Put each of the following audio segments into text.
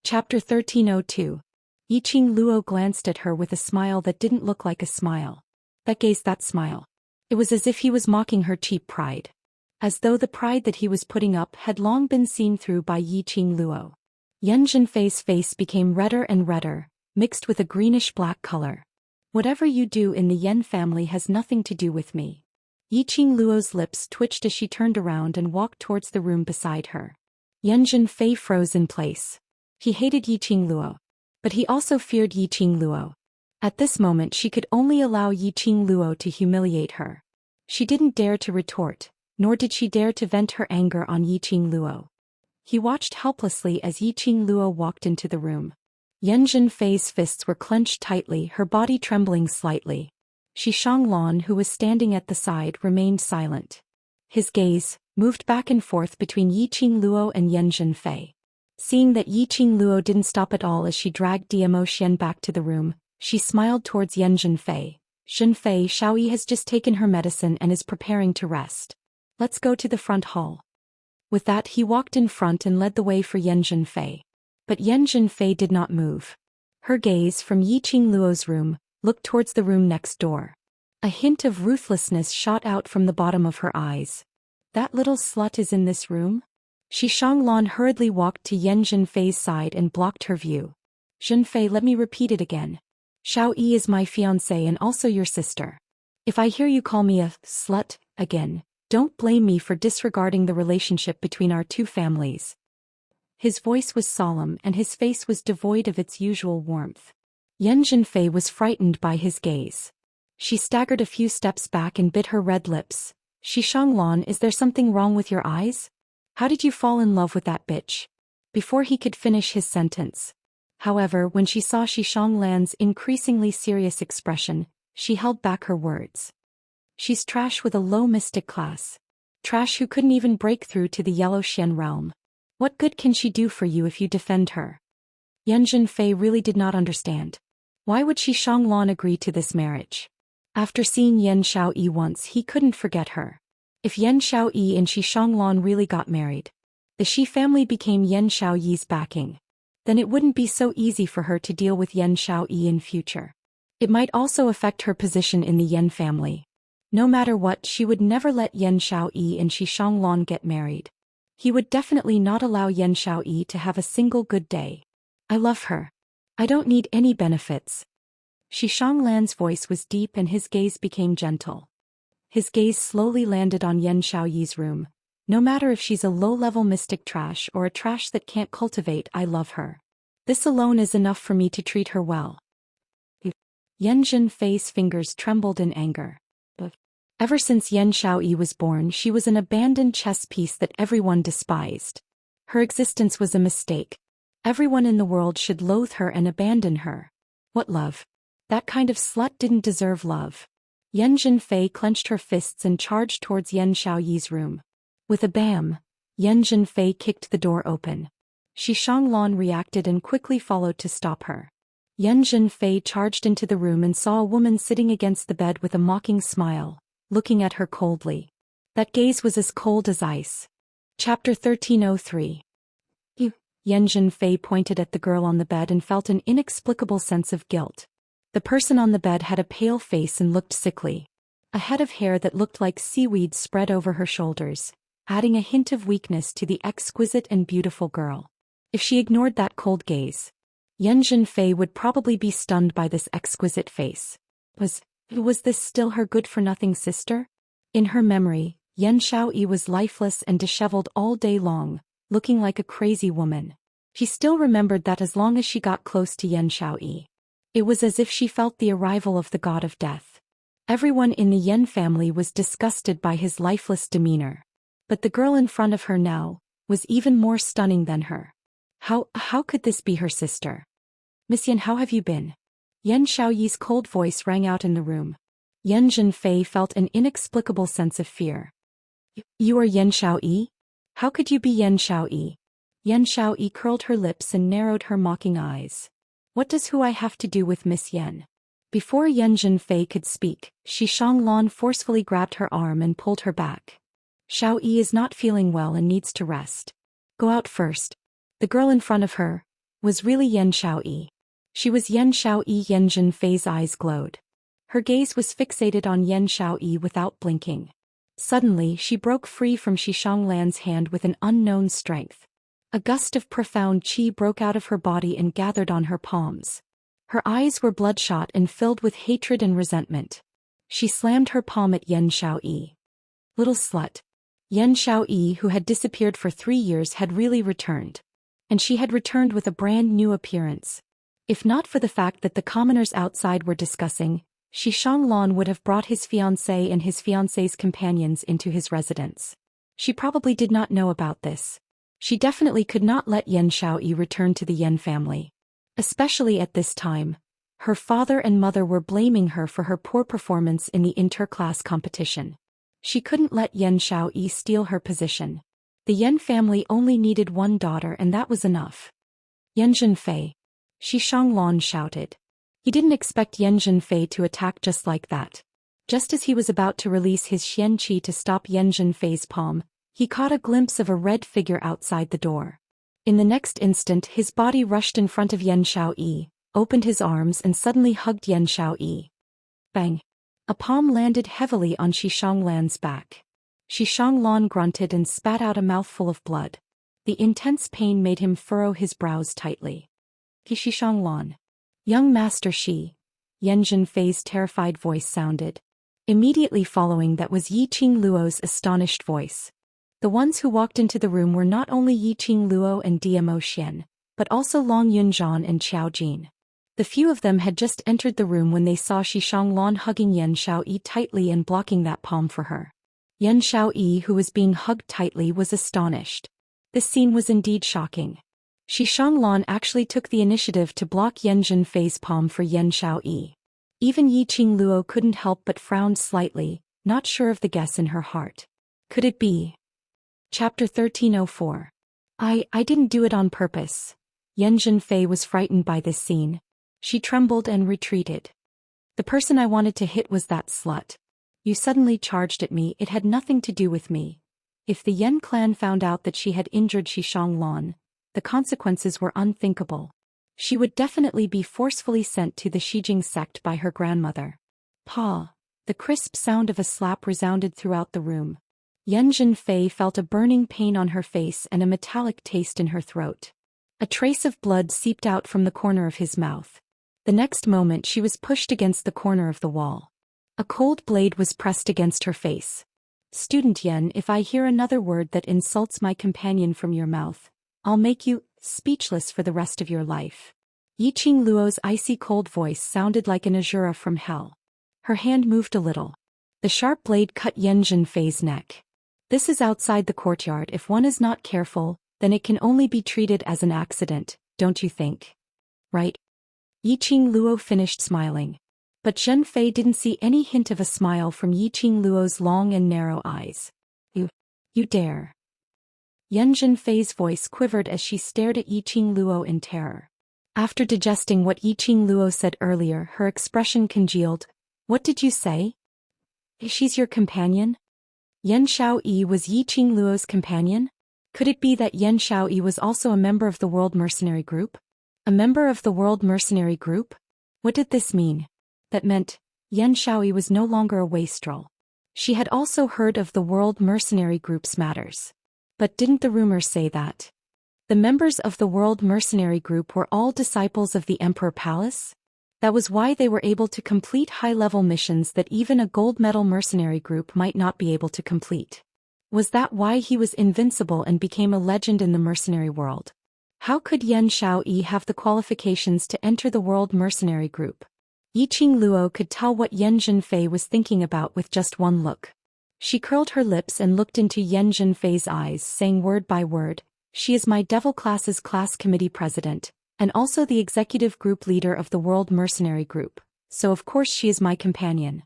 Chapter 1302. Yiqing Luo glanced at her with a smile that didn't look like a smile. That smile. It was as if he was mocking her cheap pride. As though the pride that he was putting up had long been seen through by Yiqing Luo. Yan Zhenfei's face became redder and redder, mixed with a greenish-black color. Whatever you do in the Yan family has nothing to do with me. Yiqing Luo's lips twitched as she turned around and walked towards the room beside her. Yan Zhenfei froze in place. He hated Yiqing Luo. But he also feared Yiqing Luo. At this moment she could only allow Yiqing Luo to humiliate her. She didn't dare to retort, nor did she dare to vent her anger on Yiqing Luo. He watched helplessly as Yiqing Luo walked into the room. Yan Zhenfei's fists were clenched tightly, her body trembling slightly. Xianxia, who was standing at the side, remained silent. His gaze moved back and forth between Yiqing Luo and Yan Zhenfei. Seeing that Yiqing Luo didn't stop at all as she dragged Zhou Xian back to the room, she smiled towards Yan Zhenfei. Zhenfei, Xiaoyi has just taken her medicine and is preparing to rest. Let's go to the front hall. With that he walked in front and led the way for Yan Zhenfei. But Yan Zhenfei did not move. Her gaze from Yiqing Luo's room looked towards the room next door. A hint of ruthlessness shot out from the bottom of her eyes. That little slut is in this room? Xianxia hurriedly walked to Yan Zhenfei's side and blocked her view. Zhenfei, let me repeat it again. Xiaoyi is my fiancée and also your sister. If I hear you call me a slut again, don't blame me for disregarding the relationship between our two families. His voice was solemn and his face was devoid of its usual warmth. Yan Zhenfei was frightened by his gaze. She staggered a few steps back and bit her red lips. Xianxia, is there something wrong with your eyes? How did you fall in love with that bitch? Before he could finish his sentence. However, when she saw Xianxia's increasingly serious expression, she held back her words. She's trash with a low mystic class. Trash who couldn't even break through to the Yellow Xian realm. What good can she do for you if you defend her? Yan Zhenfei really did not understand. Why would Xianxia agree to this marriage? After seeing Yan Xiaoyi once, he couldn't forget her. If Yan Xiaoyi and Xianxia really got married, the Xi family became Yan Xiaoyi's backing, then it wouldn't be so easy for her to deal with Yan Xiaoyi in future. It might also affect her position in the Yan family. No matter what, she would never let Yan Xiaoyi and Xianxia get married. He would definitely not allow Yan Xiaoyi to have a single good day. I love her. I don't need any benefits. Xianxia's voice was deep and his gaze became gentle. His gaze slowly landed on Yan Xiaoyi's room. No matter if she's a low-level mystic trash or a trash that can't cultivate, I love her. This alone is enough for me to treat her well. Yan Zhenfei's fingers trembled in anger. Ever since Yan Xiaoyi was born, she was an abandoned chess piece that everyone despised. Her existence was a mistake. Everyone in the world should loathe her and abandon her. What love? That kind of slut didn't deserve love. Yan Zhenfei clenched her fists and charged towards Yan Xiaoyi's room. With a bam, Yan Zhenfei kicked the door open. Xianxia reacted and quickly followed to stop her. Yan Zhenfei charged into the room and saw a woman sitting against the bed with a mocking smile, looking at her coldly. That gaze was as cold as ice. Chapter 1303. Yan Zhenfei pointed at the girl on the bed and felt an inexplicable sense of guilt. The person on the bed had a pale face and looked sickly. A head of hair that looked like seaweed spread over her shoulders, adding a hint of weakness to the exquisite and beautiful girl. If she ignored that cold gaze, Yan Zhenfei would probably be stunned by this exquisite face. Was this still her good-for-nothing sister? In her memory, Yan Xiaoyi was lifeless and disheveled all day long, looking like a crazy woman. She still remembered that as long as she got close to Yan Xiaoyi, it was as if she felt the arrival of the god of death. Everyone in the Yan family was disgusted by his lifeless demeanor. But the girl in front of her now was even more stunning than her. How could this be her sister? Miss Yan, how have you been? Yan Xiaoyi's cold voice rang out in the room. Yan Zhenfei felt an inexplicable sense of fear. You are Yan Xiaoyi? How could you be Yan Xiaoyi? Yan Xiaoyi curled her lips and narrowed her mocking eyes. What does who I have to do with Miss Yan? Before Yan Zhenfei could speak, Xianxia forcefully grabbed her arm and pulled her back. Xiaoyi is not feeling well and needs to rest. Go out first. The girl in front of her, was really Yan Xiaoyi. She was Yan Xiaoyi. Yan Zhenfei's eyes glowed. Her gaze was fixated on Yan Xiaoyi without blinking. Suddenly she broke free from Xianxia's hand with an unknown strength. A gust of profound qi broke out of her body and gathered on her palms. Her eyes were bloodshot and filled with hatred and resentment. She slammed her palm at Yan Xiaoyi. Little slut. Yan Xiaoyi, who had disappeared for 3 years, had really returned. And she had returned with a brand new appearance. If not for the fact that the commoners outside were discussing, Xianxia would have brought his fiancé and his fiancé's companions into his residence. She probably did not know about this. She definitely could not let Yan Xiaoyi return to the Yan family. Especially at this time. Her father and mother were blaming her for her poor performance in the inter-class competition. She couldn't let Yan Xiaoyi steal her position. The Yan family only needed one daughter and that was enough. Yan Zhenfei. Xianxia shouted. He didn't expect Yan Zhenfei to attack just like that. Just as he was about to release his Xianqi to stop Yan Zhenfei's palm, he caught a glimpse of a red figure outside the door. In the next instant his body rushed in front of Yan Xiaoyi, opened his arms and suddenly hugged Yan Xiaoyi. Bang! A palm landed heavily on Xianxia's back. Xianxia grunted and spat out a mouthful of blood. The intense pain made him furrow his brows tightly. Xianxia. Young Master Xi. Yan Zhenfei's terrified voice sounded. Immediately following that was Yiqing Luo's astonished voice. The ones who walked into the room were not only Yiqing Luo and Zhou Xian, but also Long Yunzhan and Qiao Jin. The few of them had just entered the room when they saw Xianxia hugging Yan Xiaoyi tightly and blocking that palm for her. Yan Xiaoyi, who was being hugged tightly, was astonished. This scene was indeed shocking. Xianxia actually took the initiative to block Yan Zhenfei's palm for Yan Xiaoyi. Even Yiqing Luo couldn't help but frown slightly, not sure of the guess in her heart. Could it be? Chapter 1304. I didn't do it on purpose. Yan Zhenfei was frightened by this scene. She trembled and retreated. The person I wanted to hit was that slut. You suddenly charged at me. It had nothing to do with me. If the Yan clan found out that she had injured Xianxia, the consequences were unthinkable. She would definitely be forcefully sent to the Xijing sect by her grandmother. Pa! The crisp sound of a slap resounded throughout the room. Yan Zhenfei felt a burning pain on her face and a metallic taste in her throat. A trace of blood seeped out from the corner of his mouth. The next moment she was pushed against the corner of the wall. A cold blade was pressed against her face. Student Yan, if I hear another word that insults my companion from your mouth, I'll make you speechless for the rest of your life. Yiqing Luo's icy cold voice sounded like an Azura from hell. Her hand moved a little. The sharp blade cut Yan Zhenfei's neck. This is outside the courtyard. If one is not careful, then it can only be treated as an accident, don't you think? Right? Yiqing Luo finished smiling. But Zhenfei didn't see any hint of a smile from Yiqing Luo's long and narrow eyes. You dare. Yan Zhenfei's voice quivered as she stared at Yiqing Luo in terror. After digesting what Yiqing Luo said earlier, her expression congealed. What did you say? She's your companion? Yan Xiaoyi was Yiqing Luo's companion? Could it be that Yan Xiaoyi was also a member of the World Mercenary Group? A member of the World Mercenary Group? What did this mean? That meant, Yan Xiaoyi was no longer a wastrel. She had also heard of the World Mercenary Group's matters. But didn't the rumors say that the members of the World Mercenary Group were all disciples of the Emperor Palace? That was why they were able to complete high-level missions that even a gold medal mercenary group might not be able to complete. Was that why he was invincible and became a legend in the mercenary world? How could Yan Xiaoyi have the qualifications to enter the World Mercenary Group? Yiqing Luo could tell what Yan Zhenfei was thinking about with just one look. She curled her lips and looked into Yan Zhenfei's eyes, saying word by word, "She is my Devil Class's class committee president, and also the executive group leader of the World Mercenary Group, so of course she is my companion."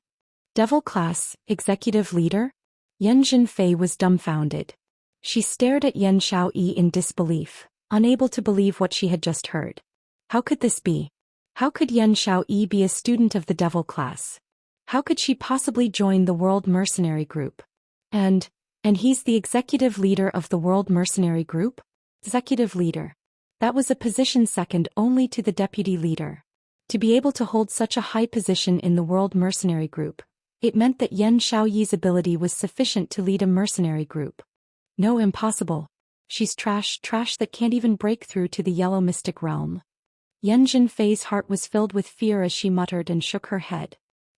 Devil Class, executive leader? Yan Zhenfei was dumbfounded. She stared at Yan Xiaoyi in disbelief, unable to believe what she had just heard. How could this be? How could Yan Xiaoyi be a student of the Devil Class? How could she possibly join the World Mercenary Group? And he's the executive leader of the World Mercenary Group? Executive leader. That was a position second only to the deputy leader. To be able to hold such a high position in the World Mercenary Group, it meant that Yan Xiaoyi's ability was sufficient to lead a mercenary group. No, impossible. She's trash that can't even break through to the yellow mystic realm. Yan Zhenfei's heart was filled with fear as she muttered and shook her head.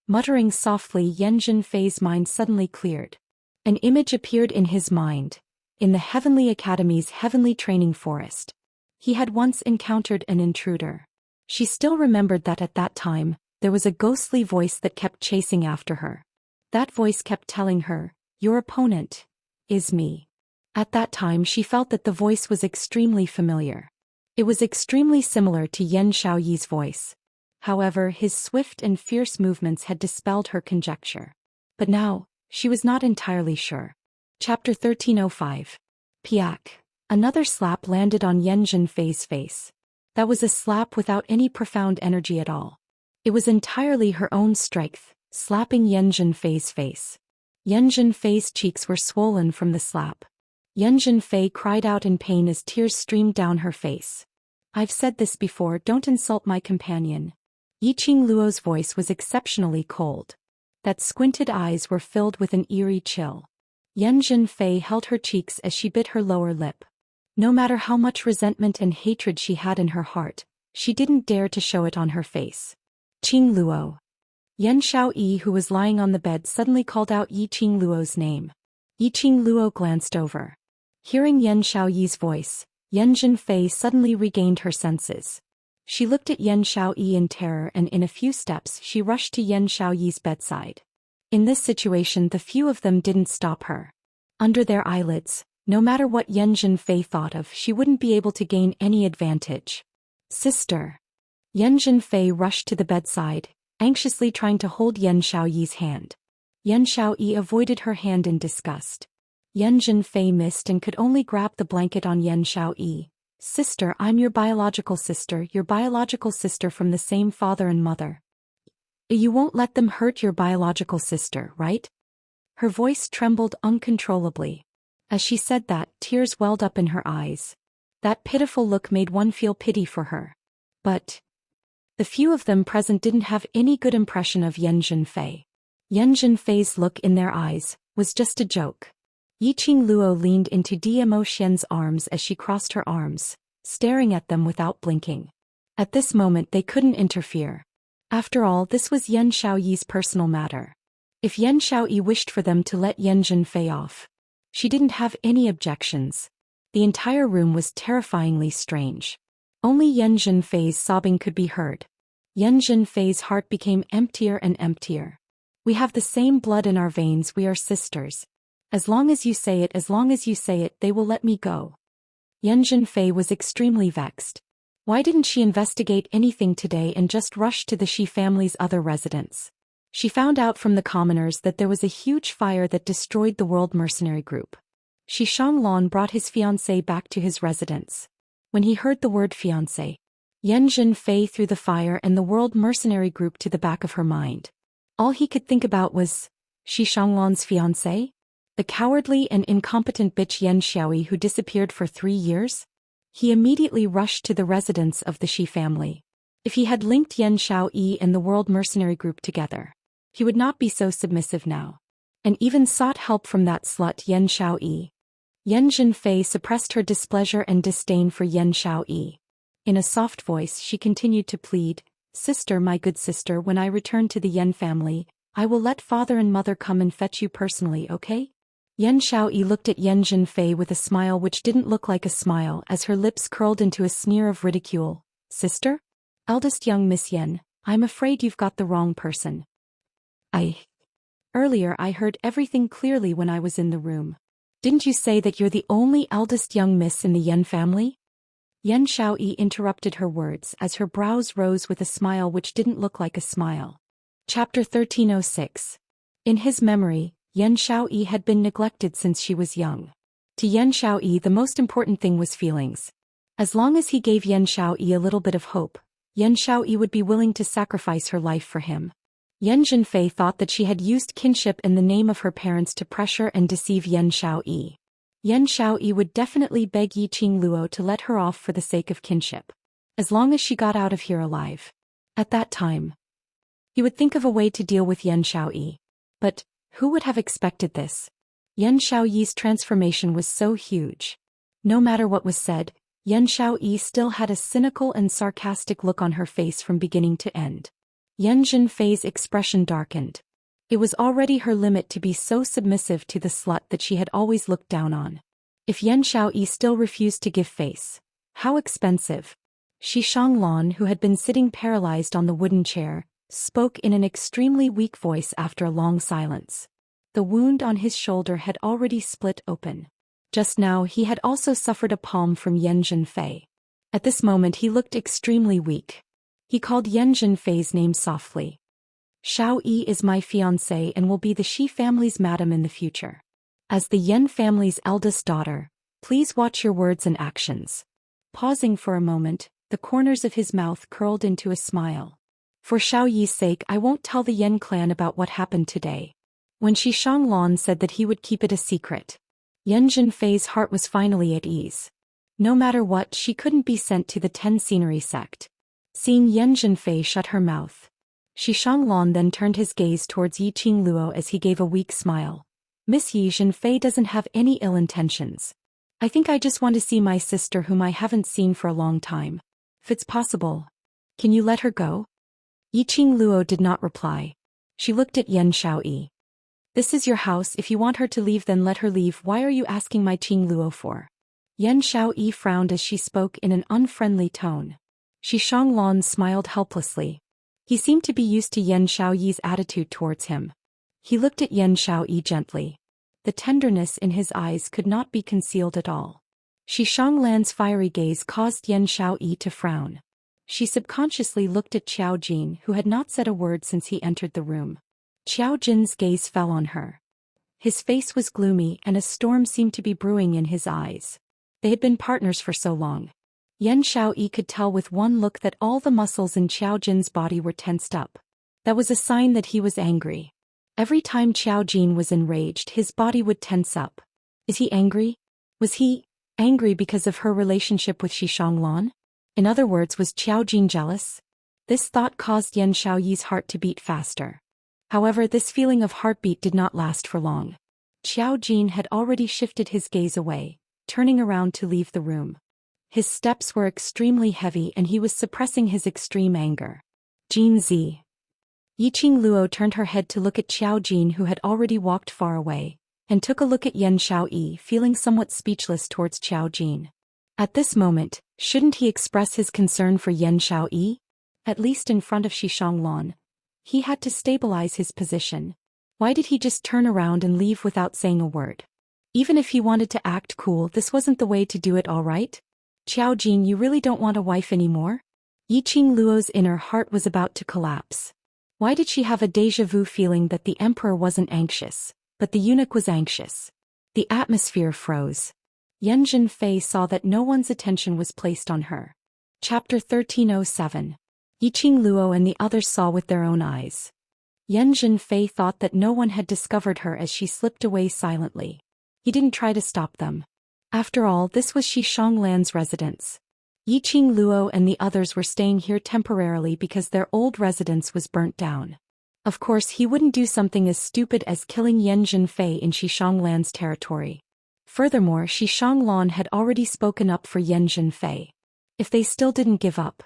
Muttering softly, Yan Zhenfei's mind suddenly cleared. An image appeared in his mind. In the Heavenly Academy's heavenly training forest, he had once encountered an intruder. She still remembered that at that time, there was a ghostly voice that kept chasing after her. That voice kept telling her, "Your opponent is me." At that time she felt that the voice was extremely familiar. It was extremely similar to Yan Xiaoyi's voice. However, his swift and fierce movements had dispelled her conjecture. But now, she was not entirely sure. Chapter 1305. Piak. Another slap landed on Yan Zhenfei's face. That was a slap without any profound energy at all. It was entirely her own strength, slapping Yan Zhenfei's face. Yan Zhenfei's cheeks were swollen from the slap. Yan Zhenfei cried out in pain as tears streamed down her face. "I've said this before, don't insult my companion." Yiqing Luo's voice was exceptionally cold. That squinted eyes were filled with an eerie chill. Yan Zhenfei held her cheeks as she bit her lower lip. No matter how much resentment and hatred she had in her heart, she didn't dare to show it on her face. "Qing Luo." Yan Xiaoyi, who was lying on the bed, suddenly called out Yiqing Luo's name. Yiqing Luo glanced over. Hearing Yan Xiaoyi's voice, Yan Zhenfei suddenly regained her senses. She looked at Yan Xiaoyi in terror, and in a few steps she rushed to Yan Xiaoyi's bedside. In this situation, the few of them didn't stop her. Under their eyelids, no matter what Yan Zhenfei thought of, she wouldn't be able to gain any advantage. "Sister." Yan Zhenfei rushed to the bedside, anxiously trying to hold Yan Xiaoyi's hand. Yan Xiaoyi avoided her hand in disgust. Yan Zhenfei missed and could only grab the blanket on Yan Xiaoyi. "Sister, I'm your biological sister from the same father and mother. You won't let them hurt your biological sister, right?" Her voice trembled uncontrollably. As she said that, tears welled up in her eyes. That pitiful look made one feel pity for her. But the few of them present didn't have any good impression of Yan Zhenfei. Yan Zhenfei's look in their eyes was just a joke. Yiqing Luo leaned into Dmo Xian's arms as she crossed her arms, staring at them without blinking. At this moment they couldn't interfere. After all, this was Yan Xiaoyi's personal matter. If Yan Xiaoyi wished for them to let Yan Zhenfei off, she didn't have any objections. The entire room was terrifyingly strange. Only Yan Zhenfei's sobbing could be heard. Yan Zhenfei's heart became emptier and emptier. "We have the same blood in our veins, we are sisters. As long as you say it, they will let me go." Yan Zhenfei was extremely vexed. Why didn't she investigate anything today and just rush to the Shi family's other residence? She found out from the commoners that there was a huge fire that destroyed the World Mercenary Group. Shi Shanglan brought his fiancée back to his residence. When he heard the word fiancé, Yan Zhenfei threw the fire and the World Mercenary Group to the back of her mind. All he could think about was Shi Shanglan's fiancé? The cowardly and incompetent bitch Yan Xiaoyi who disappeared for 3 years? He immediately rushed to the residence of the Shi family. If he had linked Yan Xiaoyi and the World Mercenary Group together, he would not be so submissive now. And even sought help from that slut Yan Xiaoyi. Yan Zhenfei suppressed her displeasure and disdain for Yan Xiaoyi. In a soft voice she continued to plead, "Sister, my good sister, when I return to the Yan family, I will let father and mother come and fetch you personally, okay?" Yan Xiaoyi looked at Yan Zhenfei with a smile which didn't look like a smile as her lips curled into a sneer of ridicule. "Sister? Eldest young Miss Yan, I'm afraid you've got the wrong person. Earlier I heard everything clearly when I was in the room. Didn't you say that you're the only eldest young miss in the Yan family?" Yan Xiaoyi interrupted her words as her brows rose with a smile which didn't look like a smile. Chapter 1306. In his memory, Yan Xiaoyi had been neglected since she was young. To Yan Xiaoyi the most important thing was feelings. As long as he gave Yan Xiaoyi a little bit of hope, Yan Xiaoyi would be willing to sacrifice her life for him. Yan Zhenfei thought that she had used kinship in the name of her parents to pressure and deceive Yan Xiaoyi. Yan Xiaoyi would definitely beg Yiqing Luo to let her off for the sake of kinship. As long as she got out of here alive. At that time, he would think of a way to deal with Yan Xiaoyi. But, who would have expected this? Yan Xiaoyi's transformation was so huge. No matter what was said, Yan Xiaoyi still had a cynical and sarcastic look on her face from beginning to end. Yan Zhenfei's expression darkened. It was already her limit to be so submissive to the slut that she had always looked down on. If Yan Xiaoyi still refused to give face, how expensive. Xianxia, who had been sitting paralyzed on the wooden chair, spoke in an extremely weak voice after a long silence. The wound on his shoulder had already split open. Just now he had also suffered a palm from Yan Zhenfei. At this moment he looked extremely weak. He called Yan Zhenfei's name softly. Xiaoyi is my fiancée and will be the Xi family's madam in the future. As the Yan family's eldest daughter, please watch your words and actions. Pausing for a moment, the corners of his mouth curled into a smile. For Xiaoyi's sake, I won't tell the Yan clan about what happened today. When Xianxia said that he would keep it a secret, Yan Zhenfei's heart was finally at ease. No matter what, she couldn't be sent to the 10 Scenery sect. Seeing Yan Zhenfei shut her mouth, Xianxia then turned his gaze towards Yiqing Luo as he gave a weak smile. Miss Yi Zhenfei doesn't have any ill intentions. I think I just want to see my sister whom I haven't seen for a long time. If it's possible, can you let her go? Yiqing Luo did not reply. She looked at Yan Xiaoyi. This is your house, if you want her to leave then let her leave. Why are you asking my Qing Luo for? Yan Xiaoyi frowned as she spoke in an unfriendly tone. Xianxia smiled helplessly. He seemed to be used to Yan Xiaoyi's attitude towards him. He looked at Yan Xiaoyi gently. The tenderness in his eyes could not be concealed at all. Xianxia's fiery gaze caused Yan Xiaoyi to frown. She subconsciously looked at Qiao Jin, who had not said a word since he entered the room. Qiao Jin's gaze fell on her. His face was gloomy and a storm seemed to be brewing in his eyes. They had been partners for so long. Yan Xiaoyi could tell with one look that all the muscles in Qiao Jin's body were tensed up. That was a sign that he was angry. Every time Qiao Jin was enraged, his body would tense up. Is he angry? Was he angry because of her relationship with Xianxia? In other words, was Qiao Jin jealous? This thought caused Yan Xiaoyi's heart to beat faster. However, this feeling of heartbeat did not last for long. Qiao Jin had already shifted his gaze away, turning around to leave the room. His steps were extremely heavy and he was suppressing his extreme anger. Jin Zi. Yiqing Luo turned her head to look at Qiao Jin, who had already walked far away, and took a look at Yan Xiaoyi, feeling somewhat speechless towards Qiao Jin. At this moment, shouldn't he express his concern for Yan Xiaoyi? At least in front of Xianxia. He had to stabilize his position. Why did he just turn around and leave without saying a word? Even if he wanted to act cool, this wasn't the way to do it, all right? Qiao Jin, you really don't want a wife anymore? Yiqing Luo's inner heart was about to collapse. Why did she have a déjà vu feeling that the emperor wasn't anxious, but the eunuch was anxious? The atmosphere froze. Yan Zhenfei saw that no one's attention was placed on her. Chapter 1307. Yiqing Luo and the others saw with their own eyes. Yan Zhenfei thought that no one had discovered her as she slipped away silently. He didn't try to stop them. After all, this was Xianxia's residence. Yiqing Luo and the others were staying here temporarily because their old residence was burnt down. Of course, he wouldn't do something as stupid as killing Yan Zhenfei in Xianxia's territory. Furthermore, Xianxia had already spoken up for Yan Zhenfei. If they still didn't give up,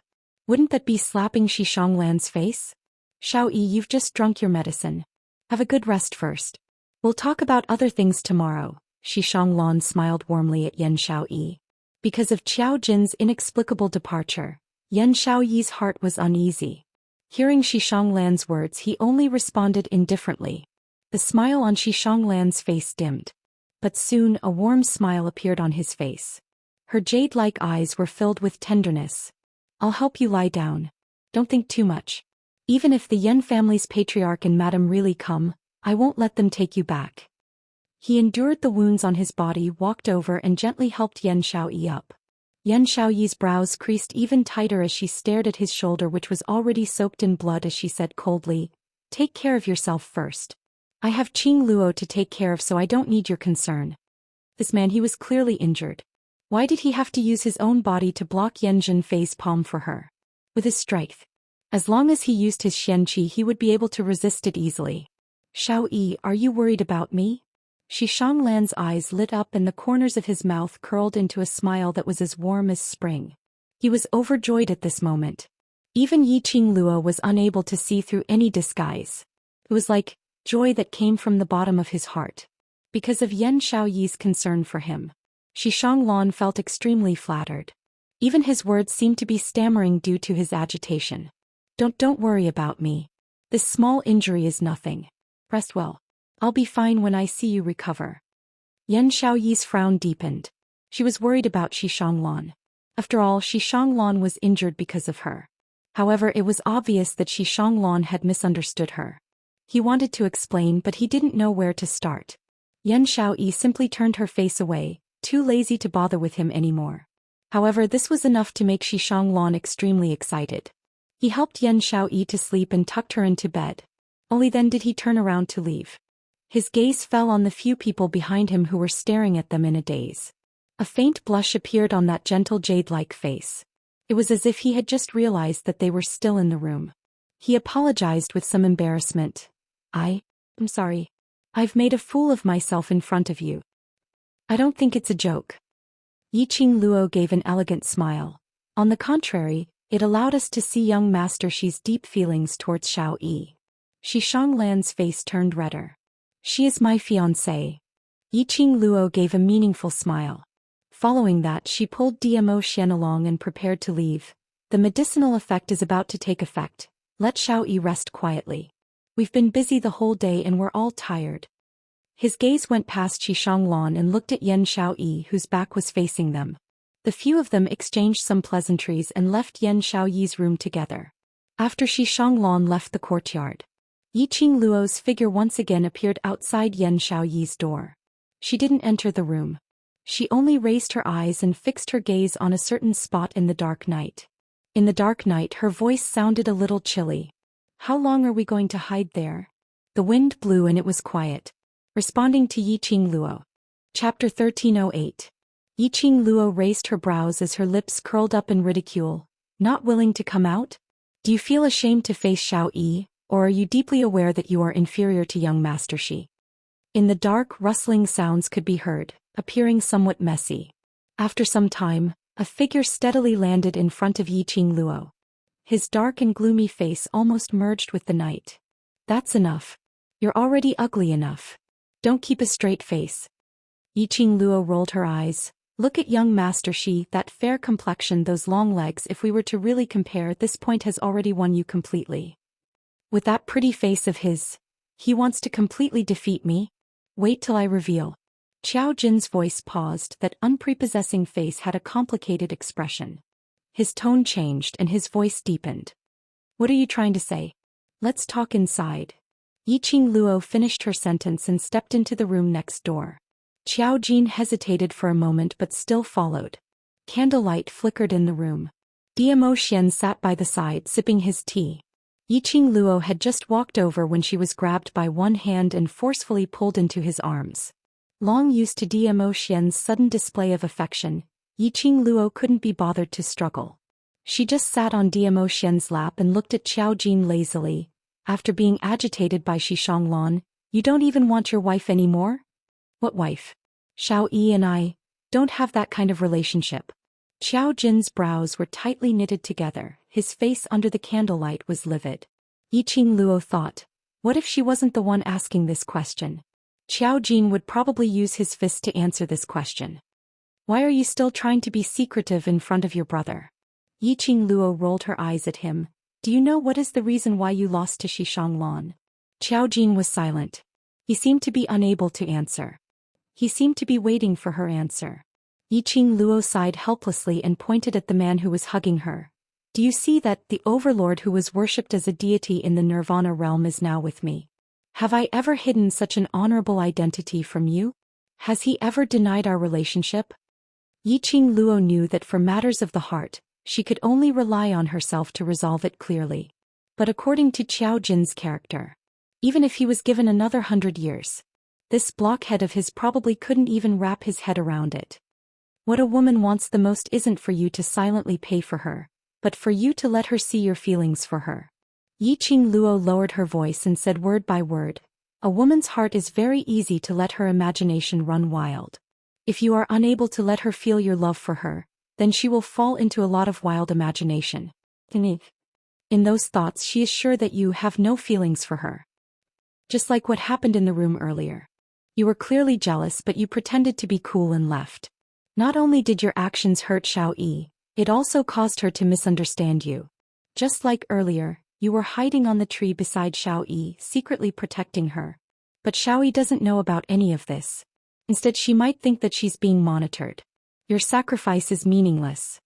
wouldn't that be slapping Xianxia's face? Xiaoyi, you've just drunk your medicine. Have a good rest first. We'll talk about other things tomorrow. Xianxia smiled warmly at Yan Xiaoyi. Because of Qiao Jin's inexplicable departure, Yan Xiaoyi's heart was uneasy. Hearing Xianxia's words, he only responded indifferently. The smile on Xianxia's face dimmed. But soon a warm smile appeared on his face. Her jade-like eyes were filled with tenderness. I'll help you lie down. Don't think too much. Even if the Yan family's patriarch and madam really come, I won't let them take you back. He endured the wounds on his body, walked over and gently helped Yan Xiaoyi up. Yan Xiaoyi's brows creased even tighter as she stared at his shoulder, which was already soaked in blood, as she said coldly, "Take care of yourself first. I have Qing Luo to take care of, so I don't need your concern." This man, he was clearly injured. Why did he have to use his own body to block Yanjin face palm for her? With his strength. As long as he used his Xianxia, he would be able to resist it easily. Xiao Yi, are you worried about me? Xianglan's eyes lit up and the corners of his mouth curled into a smile that was as warm as spring. He was overjoyed at this moment. Even Yiqing Luo was unable to see through any disguise. It was like joy that came from the bottom of his heart. Because of Yan Xiaoyi's concern for him. Xianglan felt extremely flattered. Even his words seemed to be stammering due to his agitation. Don't worry about me. This small injury is nothing. Rest well. I'll be fine when I see you recover. Yan Xiaoyi's frown deepened. She was worried about Xianglan. After all, Xianglan was injured because of her. However, it was obvious that Xianglan had misunderstood her. He wanted to explain, but he didn't know where to start. Yan Xiaoyi simply turned her face away, too lazy to bother with him anymore. However, this was enough to make Xianglan extremely excited. He helped Yan Xiaoyi to sleep and tucked her into bed. Only then did he turn around to leave. His gaze fell on the few people behind him who were staring at them in a daze. A faint blush appeared on that gentle jade-like face. It was as if he had just realized that they were still in the room. He apologized with some embarrassment. I'm sorry. I've made a fool of myself in front of you. I don't think it's a joke. Yiqing Luo gave an elegant smile. On the contrary, it allowed us to see young Master Shi's deep feelings towards Xiao Yi. Xianglan's face turned redder. She is my fiancée. Yiqing Luo gave a meaningful smile. Following that, she pulled Dmo Xian along and prepared to leave. The medicinal effect is about to take effect. Let Xiao Yi rest quietly. We've been busy the whole day and we're all tired. His gaze went past Xianglan and looked at Yan Xiaoyi, whose back was facing them. The few of them exchanged some pleasantries and left Yan Xiaoyi's room together. After Xianglan left the courtyard, Yiqing Luo's figure once again appeared outside Yan Xiaoyi's door. She didn't enter the room. She only raised her eyes and fixed her gaze on a certain spot in the dark night. In the dark night, her voice sounded a little chilly. How long are we going to hide there? The wind blew and it was quiet. Responding to Yiqing Luo. Chapter 1308. Yiqing Luo raised her brows as her lips curled up in ridicule. Not willing to come out? Do you feel ashamed to face Xiao Yi, or are you deeply aware that you are inferior to young Master Shi? In the dark, rustling sounds could be heard, appearing somewhat messy. After some time, a figure steadily landed in front of Yiqing Luo. His dark and gloomy face almost merged with the night. That's enough. You're already ugly enough. Don't keep a straight face. Yiqing Luo rolled her eyes. Look at young Master Shi, that fair complexion, those long legs. If we were to really compare, this point has already won you completely. With that pretty face of his, he wants to completely defeat me? Wait till I reveal. Qiao Jin's voice paused. That unprepossessing face had a complicated expression. His tone changed and his voice deepened. What are you trying to say? Let's talk inside. Yiqing Luo finished her sentence and stepped into the room next door. Qiao Jin hesitated for a moment but still followed. Candlelight flickered in the room. Dmo Xian sat by the side sipping his tea. Yiqing Luo had just walked over when she was grabbed by one hand and forcefully pulled into his arms. Long used to Dmo Xian's sudden display of affection, Yiqing Luo couldn't be bothered to struggle. She just sat on Dmo Xian's lap and looked at Qiao Jin lazily. After being agitated by Xianglan, you don't even want your wife anymore? What wife? Xiao Yi and I don't have that kind of relationship. Qiao Jin's brows were tightly knitted together, his face under the candlelight was livid. Yiqing Luo thought, what if she wasn't the one asking this question? Qiao Jin would probably use his fist to answer this question. Why are you still trying to be secretive in front of your brother? Yiqing Luo rolled her eyes at him. Do you know what is the reason why you lost to Xianglan? Qiao Jin was silent. He seemed to be unable to answer. He seemed to be waiting for her answer. Yiqing Luo sighed helplessly and pointed at the man who was hugging her. Do you see that the overlord who was worshipped as a deity in the Nirvana realm is now with me? Have I ever hidden such an honorable identity from you? Has he ever denied our relationship? Yiqing Luo knew that for matters of the heart, she could only rely on herself to resolve it clearly. But according to Qiao Jin's character, even if he was given another 100 years, This blockhead of his probably couldn't even wrap his head around it. What a woman wants the most isn't for you to silently pay for her, but for you to let her see your feelings for her. Yiqing Luo lowered her voice and said word by word, a woman's heart is very easy to let her imagination run wild. If you are unable to let her feel your love for her, then she will fall into a lot of wild imagination. In those thoughts she is sure that you have no feelings for her. Just like what happened in the room earlier. You were clearly jealous but you pretended to be cool and left. Not only did your actions hurt Xiao Yi, it also caused her to misunderstand you. Just like earlier, you were hiding on the tree beside Xiao Yi, secretly protecting her. But Xiao Yi doesn't know about any of this. Instead she might think that she's being monitored. Your sacrifice is meaningless.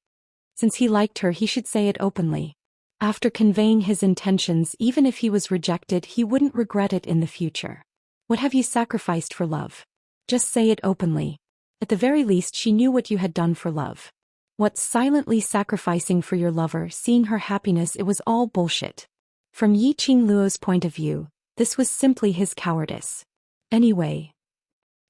Since he liked her he should say it openly. After conveying his intentions, even if he was rejected he wouldn't regret it in the future. What have you sacrificed for love? Just say it openly. At the very least she knew what you had done for love. What's silently sacrificing for your lover, seeing her happiness, it was all bullshit. From Yiqing Luo's point of view, this was simply his cowardice. Anyway,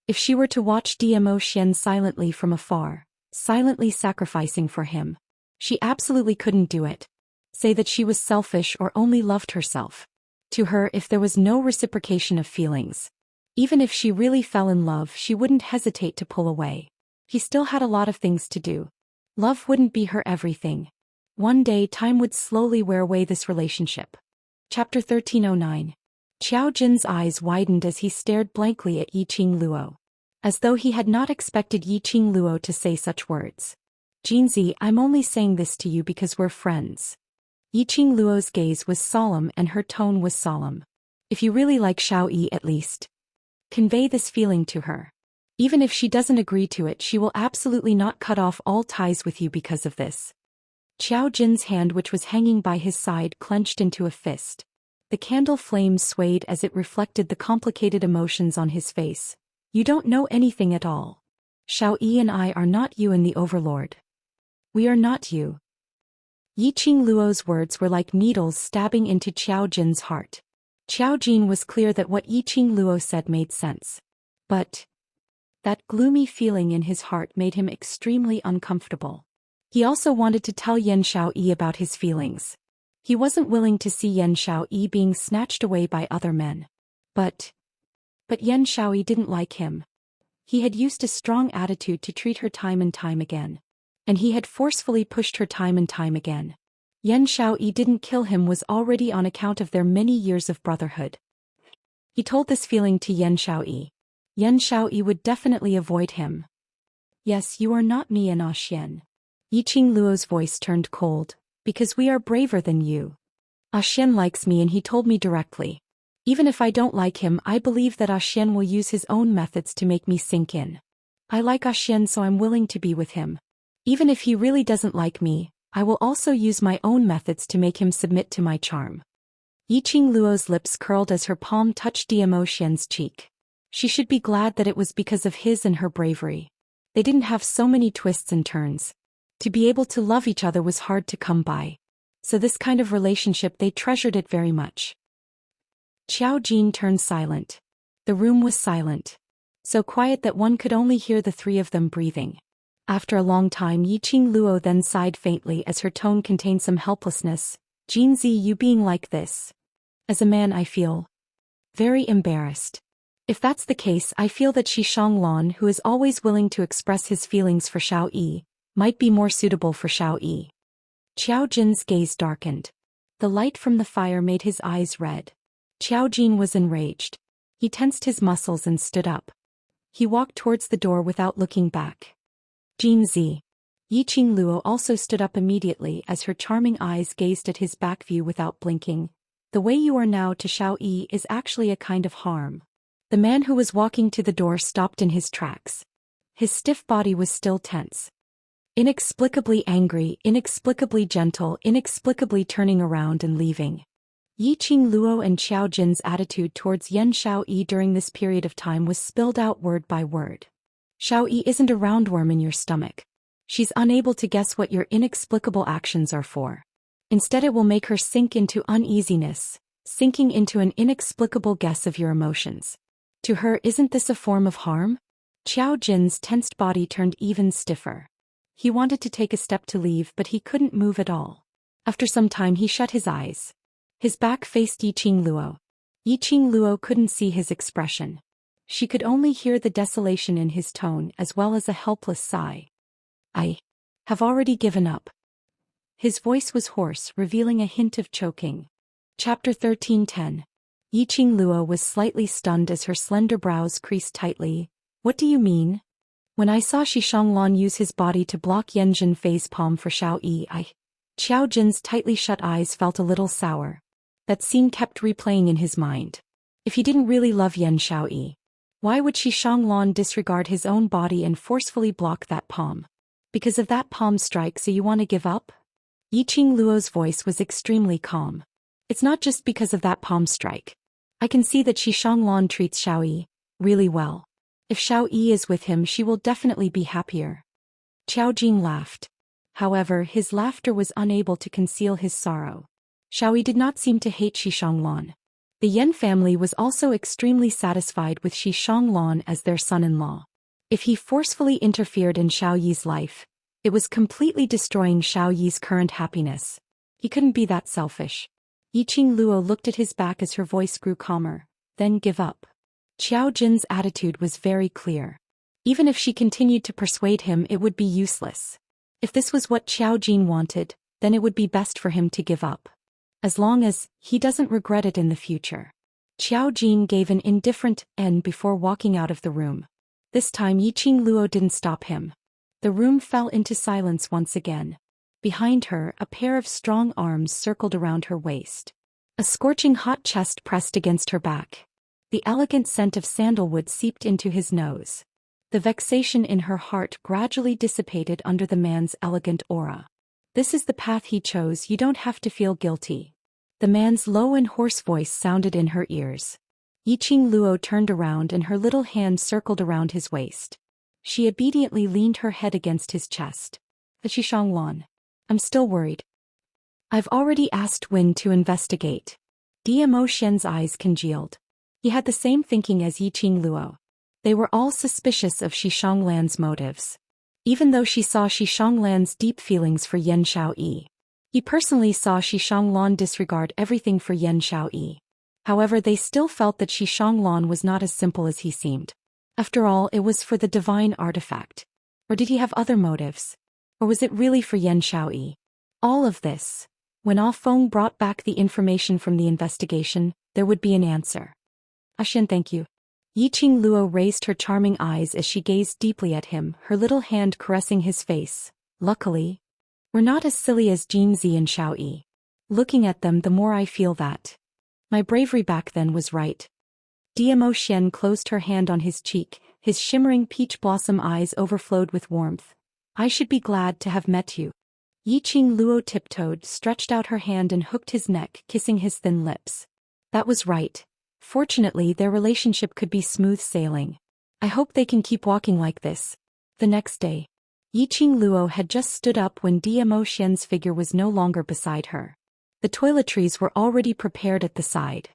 if she were to watch Zhou Xian silently from afar, silently sacrificing for him, she absolutely couldn't do it. Say that she was selfish or only loved herself. To her, if there was no reciprocation of feelings, even if she really fell in love, she wouldn't hesitate to pull away. He still had a lot of things to do. Love wouldn't be her everything. One day time would slowly wear away this relationship. Chapter 1309. Qiao Jin's eyes widened as he stared blankly at Yiqing Luo. As though he had not expected Yiqing Luo to say such words. Jinzi, I'm only saying this to you because we're friends. Yiqing Luo's gaze was solemn and her tone was solemn. If you really like Xiao Yi, at least convey this feeling to her. Even if she doesn't agree to it, she will absolutely not cut off all ties with you because of this. Qiao Jin's hand, which was hanging by his side, clenched into a fist. The candle flames swayed as it reflected the complicated emotions on his face. You don't know anything at all. Xiao Yi and I are not you and the Overlord. We are not you. Yiqing Luo's words were like needles stabbing into Qiao Jin's heart. Qiao Jin was clear that what Yiqing Luo said made sense. But that gloomy feeling in his heart made him extremely uncomfortable. He also wanted to tell Yan Xiao Yi about his feelings. He wasn't willing to see Yan Xiao Yi being snatched away by other men. But Yan Xiao Yi didn't like him. He had used a strong attitude to treat her time and time again. And he had forcefully pushed her time and time again. Yan Xiao Yi didn't kill him was already on account of their many years of brotherhood. He told this feeling to Yan Xiao Yi. Yan Xiao Yi would definitely avoid him. Yes, you are not me and Xian. Yiqing Luo's voice turned cold. Because we are braver than you. Xian likes me and he told me directly. Even if I don't like him, I believe that Xian will use his own methods to make me sink in. I like Xian, so I'm willing to be with him. Even if he really doesn't like me, I will also use my own methods to make him submit to my charm. Yiqing Luo's lips curled as her palm touched Zhou Xian's cheek. She should be glad that it was because of his and her bravery. They didn't have so many twists and turns. To be able to love each other was hard to come by. So this kind of relationship, they treasured it very much. Qiao Jin turned silent. The room was silent. So quiet that one could only hear the three of them breathing. After a long time, Yiqing Luo then sighed faintly as her tone contained some helplessness. Jinzi, you being like this. As a man, I feel very embarrassed. If that's the case, I feel that Shishanglan, who is always willing to express his feelings for Xiao Yi, might be more suitable for Xiao Yi. Qiao Jin's gaze darkened. The light from the fire made his eyes red. Qiao Jin was enraged. He tensed his muscles and stood up. He walked towards the door without looking back. Jinzi. Yiqing Luo also stood up immediately as her charming eyes gazed at his back view without blinking. The way you are now to Xiao Yi is actually a kind of harm. The man who was walking to the door stopped in his tracks. His stiff body was still tense. Inexplicably angry, inexplicably gentle, inexplicably turning around and leaving. Yiqing Luo and Qiao Jin's attitude towards Yan Xiao Yi during this period of time was spilled out word by word. Xiao Yi isn't a roundworm in your stomach. She's unable to guess what your inexplicable actions are for. Instead, it will make her sink into uneasiness, sinking into an inexplicable guess of your emotions. To her, isn't this a form of harm? Qiao Jin's tensed body turned even stiffer. He wanted to take a step to leave, but he couldn't move at all. After some time he shut his eyes. His back faced Yiqing Luo. Yiqing Luo couldn't see his expression. She could only hear the desolation in his tone as well as a helpless sigh. I have already given up. His voice was hoarse, revealing a hint of choking. Chapter 13:10. Yiqing Luo was slightly stunned as her slender brows creased tightly. What do you mean? When I saw Xianxia use his body to block Yanjin Fei's palm for Xiao Yi, Qiao Jin's tightly shut eyes felt a little sour. That scene kept replaying in his mind. If he didn't really love Yan Xiaoyi, why would Xianxia disregard his own body and forcefully block that palm? Because of that palm strike, so you want to give up? Yiqing Luo's voice was extremely calm. It's not just because of that palm strike. I can see that Xianxia treats Xiaoyi really well. If Xiaoyi is with him, she will definitely be happier. Qiao Jing laughed. However, his laughter was unable to conceal his sorrow. Xiaoyi did not seem to hate Xianxia. The Yan family was also extremely satisfied with Xianxia as their son-in-law. If he forcefully interfered in Xiaoyi's life, it was completely destroying Xiaoyi's current happiness. He couldn't be that selfish. Yiqing Luo looked at his back as her voice grew calmer. Then give up. Qiao Jin's attitude was very clear. Even if she continued to persuade him, it would be useless. If this was what Qiao Jin wanted, then it would be best for him to give up. As long as he doesn't regret it in the future. Qiao Jin gave an indifferent "n" before walking out of the room. This time Yiqing Luo didn't stop him. The room fell into silence once again. Behind her, a pair of strong arms circled around her waist. A scorching hot chest pressed against her back. The elegant scent of sandalwood seeped into his nose. The vexation in her heart gradually dissipated under the man's elegant aura. This is the path he chose, you don't have to feel guilty. The man's low and hoarse voice sounded in her ears. Yiqing Luo turned around and her little hand circled around his waist. She obediently leaned her head against his chest. Xianxia, I'm still worried. I've already asked Win to investigate. Dmo Xian's eyes congealed. He had the same thinking as Yiqing Luo. They were all suspicious of Xianxia's motives. Even though she saw Xianxia's deep feelings for Yan Xiaoyi. He personally saw Xianxia disregard everything for Yan Xiaoyi. However, they still felt that Xianxia was not as simple as he seemed. After all, it was for the divine artifact. Or did he have other motives? Or was it really for Yan Xiaoyi? All of this. When Ah Feng brought back the information from the investigation, there would be an answer. Xian, thank you. Yiqing Luo raised her charming eyes as she gazed deeply at him, her little hand caressing his face. Luckily, we're not as silly as Jinzi and Xiaoyi. Looking at them, the more I feel that my bravery back then was right. Dmo Xian closed her hand on his cheek, his shimmering peach blossom eyes overflowed with warmth. I should be glad to have met you. Yiqing Luo tiptoed, stretched out her hand and hooked his neck, kissing his thin lips. That was right. Fortunately, their relationship could be smooth sailing. I hope they can keep walking like this. The next day, Yiqing Luo had just stood up when Dmo Xian's figure was no longer beside her. The toiletries were already prepared at the side.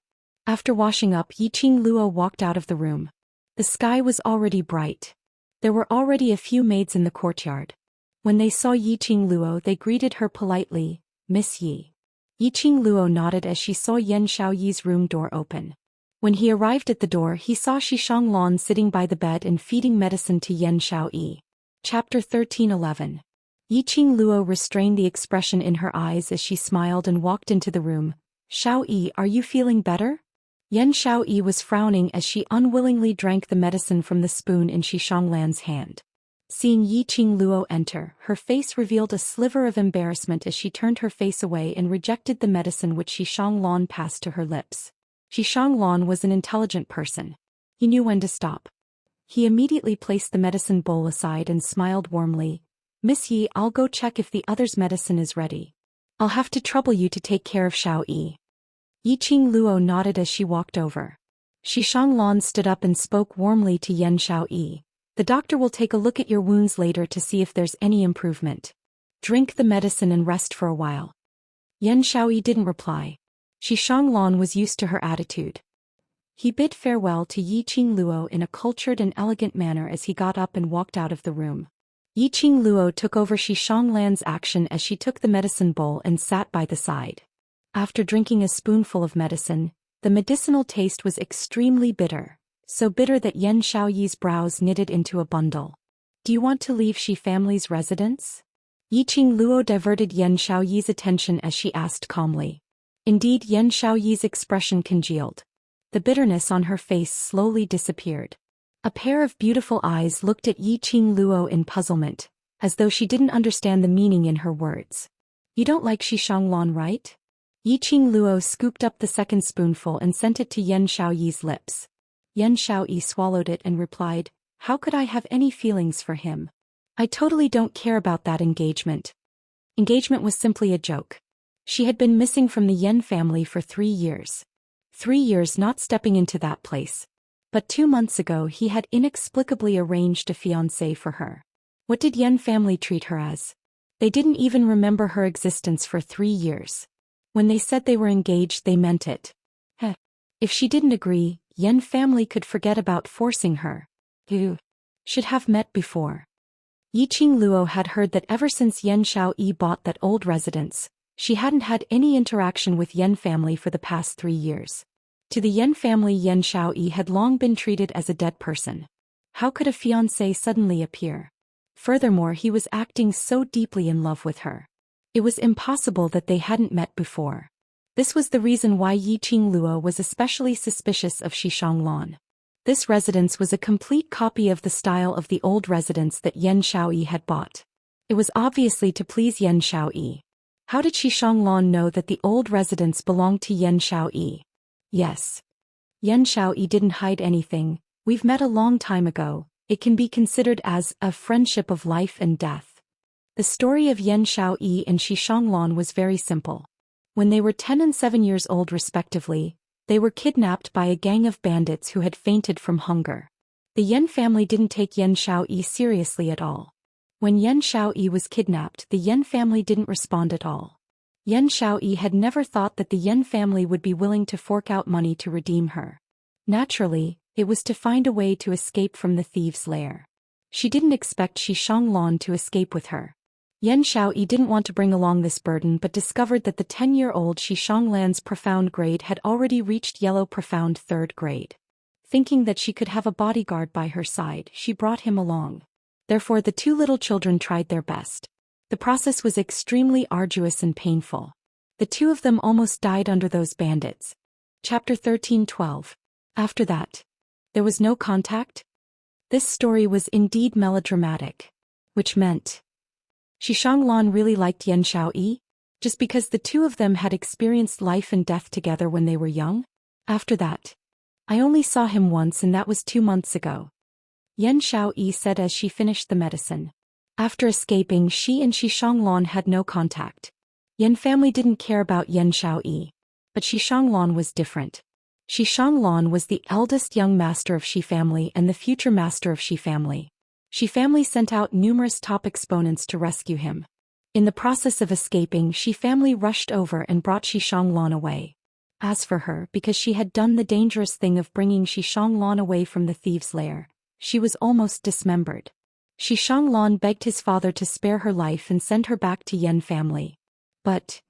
After washing up, Yiqing Luo walked out of the room. The sky was already bright. There were already a few maids in the courtyard. When they saw Yiqing Luo, they greeted her politely, Miss Yi. Yiqing Luo nodded as she saw Yan Xiaoyi's room door open. When he arrived at the door, he saw Xianxia sitting by the bed and feeding medicine to Yan Xiaoyi. Chapter 13:11. Yiqing Luo restrained the expression in her eyes as she smiled and walked into the room. Xiaoyi, are you feeling better? Yan Xiaoyi was frowning as she unwillingly drank the medicine from the spoon in Xianxia's hand. Seeing Yiqing Luo enter, her face revealed a sliver of embarrassment as she turned her face away and rejected the medicine which Xianxia passed to her lips. Xianxia was an intelligent person. He knew when to stop. He immediately placed the medicine bowl aside and smiled warmly. Miss Yi, I'll go check if the other's medicine is ready. I'll have to trouble you to take care of Xiaoyi. Yiqing Luo nodded as she walked over. Xianxia stood up and spoke warmly to Yan Xiaoyi. The doctor will take a look at your wounds later to see if there's any improvement. Drink the medicine and rest for a while. Yan Xiaoyi didn't reply. Xianxia was used to her attitude. He bid farewell to Yiqing Luo in a cultured and elegant manner as he got up and walked out of the room. Yiqing Luo took over Xianxia's action as she took the medicine bowl and sat by the side. After drinking a spoonful of medicine, the medicinal taste was extremely bitter, so bitter that Yan Xiaoyi's brows knitted into a bundle. Do you want to leave Xi family's residence? Yiqing Luo diverted Yan Xiaoyi's attention as she asked calmly. Indeed, Yan Xiaoyi's expression congealed. The bitterness on her face slowly disappeared. A pair of beautiful eyes looked at Yiqing Luo in puzzlement, as though she didn't understand the meaning in her words. You don't like Xianxia, right? Yiqing Luo scooped up the second spoonful and sent it to Yan Xiaoyi's lips. Yan Xiaoyi swallowed it and replied, How could I have any feelings for him? I totally don't care about that engagement. Engagement was simply a joke. She had been missing from the Yan family for 3 years. 3 years not stepping into that place. But 2 months ago he had inexplicably arranged a fiancé for her. What did Yan family treat her as? They didn't even remember her existence for 3 years. When they said they were engaged, they meant it. If she didn't agree, Yan family could forget about forcing her. Who should have met before. Yiqing Luo had heard that ever since Yan Xiaoyi bought that old residence, she hadn't had any interaction with Yan family for the past 3 years. To the Yan family, Yan Xiaoyi had long been treated as a dead person. How could a fiancé suddenly appear? Furthermore, he was acting so deeply in love with her. It was impossible that they hadn't met before. This was the reason why Yiqing Luo was especially suspicious of Xianxia. This residence was a complete copy of the style of the old residence that Yan Xiaoyi had bought. It was obviously to please Yan Xiaoyi. How did Xianxia know that the old residence belonged to Yan Xiaoyi? Yes. Yan Xiaoyi didn't hide anything. We've met a long time ago. It can be considered as a friendship of life and death. The story of Yan Xiaoyi and Xianxia was very simple. When they were 10 and 7 years old respectively, they were kidnapped by a gang of bandits who had fainted from hunger. The Yan family didn't take Yan Xiaoyi seriously at all. When Yan Xiaoyi was kidnapped, the Yan family didn't respond at all. Yan Xiaoyi had never thought that the Yan family would be willing to fork out money to redeem her. Naturally, it was to find a way to escape from the thieves' lair. She didn't expect Xianxia to escape with her. Yan Xiaoyi didn't want to bring along this burden but discovered that the 10-year-old Xianxia's profound grade had already reached yellow profound 3rd grade. Thinking that she could have a bodyguard by her side, she brought him along. Therefore the 2 little children tried their best. The process was extremely arduous and painful. The 2 of them almost died under those bandits. Chapter 13:12. After that, there was no contact? This story was indeed melodramatic. Which meant Xianxia really liked Yan Xiaoyi? Just because the 2 of them had experienced life and death together when they were young? After that, I only saw him once and that was 2 months ago. Yan Xiaoyi said as she finished the medicine. After escaping, she and Xianxia had no contact. Yan family didn't care about Yan Xiaoyi. But Xianxia was different. Xianxia was the eldest young master of Xi family and the future master of Xi family. Xi family sent out numerous top exponents to rescue him. In the process of escaping, Xi family rushed over and brought Xianxia away. As for her, because she had done the dangerous thing of bringing Xianxia away from the thieves' lair, she was almost dismembered. Xianxia begged his father to spare her life and send her back to Yan family. But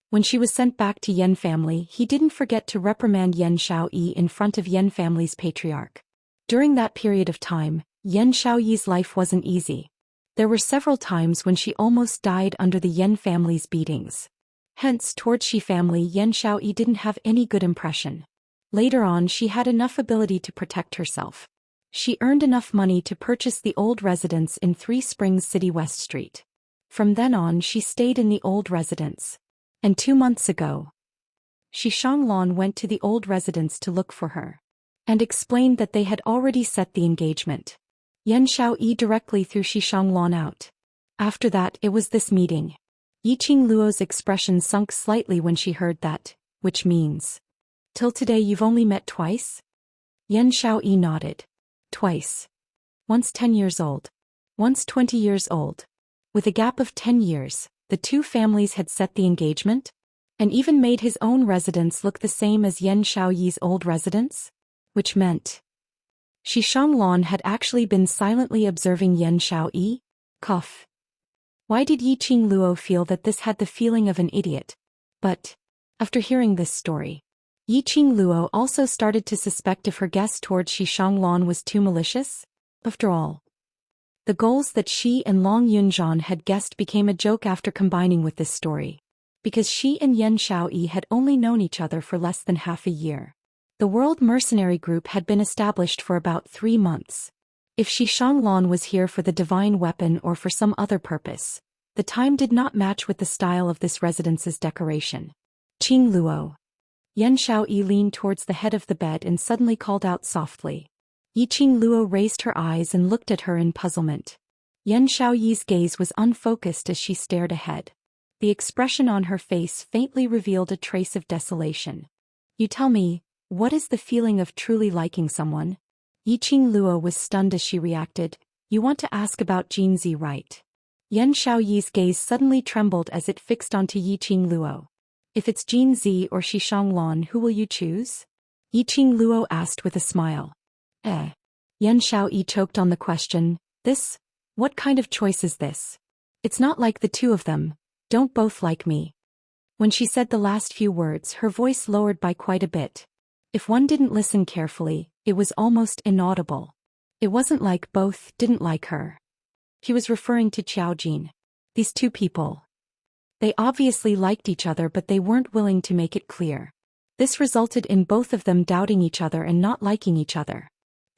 when she was sent back to Yan family, he didn't forget to reprimand Yan Xiaoyi in front of Yan family's patriarch. During that period of time, Yan Xiaoyi's life wasn't easy. There were several times when she almost died under the Yan family's beatings. Hence, towards Xi family, Yan Xiaoyi didn't have any good impression. Later on, she had enough ability to protect herself. She earned enough money to purchase the old residence in 3 Springs City West Street. From then on, she stayed in the old residence. And 2 months ago, Xianxia went to the old residence to look for her and explained that they had already set the engagement. Yan Xiaoyi directly threw Xianxia out. After that, it was this meeting. Yiqing Luo's expression sunk slightly when she heard that, which means, till today you've only met twice? Yan Xiaoyi nodded. Twice. Once 10 years old. Once 20 years old. With a gap of 10 years, the 2 families had set the engagement? And even made his own residence look the same as Yan Xiaoyi's old residence? which meant Xianxia had actually been silently observing Yan Xiaoyi. Cough. Why did Yiqing Luo feel that this had the feeling of an idiot? But, after hearing this story, Yiqing Luo also started to suspect if her guess towards Xianxia was too malicious. After all, the goals that she and Long Yunzhan had guessed became a joke after combining with this story. Because she and Yan Xiaoyi had only known each other for less than half a year. The World Mercenary Group had been established for about 3 months. If Xianxia was here for the divine weapon or for some other purpose, the time did not match with the style of this residence's decoration. Qing Luo. Yan Xiaoyi leaned towards the head of the bed and suddenly called out softly. Yiqing Luo raised her eyes and looked at her in puzzlement. Yan Xiaoyi's gaze was unfocused as she stared ahead. The expression on her face faintly revealed a trace of desolation. You tell me, what is the feeling of truly liking someone? Yiqing Luo was stunned as she reacted. You want to ask about Jinzi, right? Yan Xiaoyi's gaze suddenly trembled as it fixed onto Yiqing Luo. If it's Jinzi or Xianxia, who will you choose? Yiqing Luo asked with a smile. Yan Xiaoyi choked on the question. What kind of choice is this? It's not like the two of them. Don't both like me. When she said the last few words, her voice lowered by quite a bit. If one didn't listen carefully, it was almost inaudible. It wasn't like both didn't like her. He was referring to Qiao Jin. These two people. They obviously liked each other, but they weren't willing to make it clear. This resulted in both of them doubting each other and not liking each other.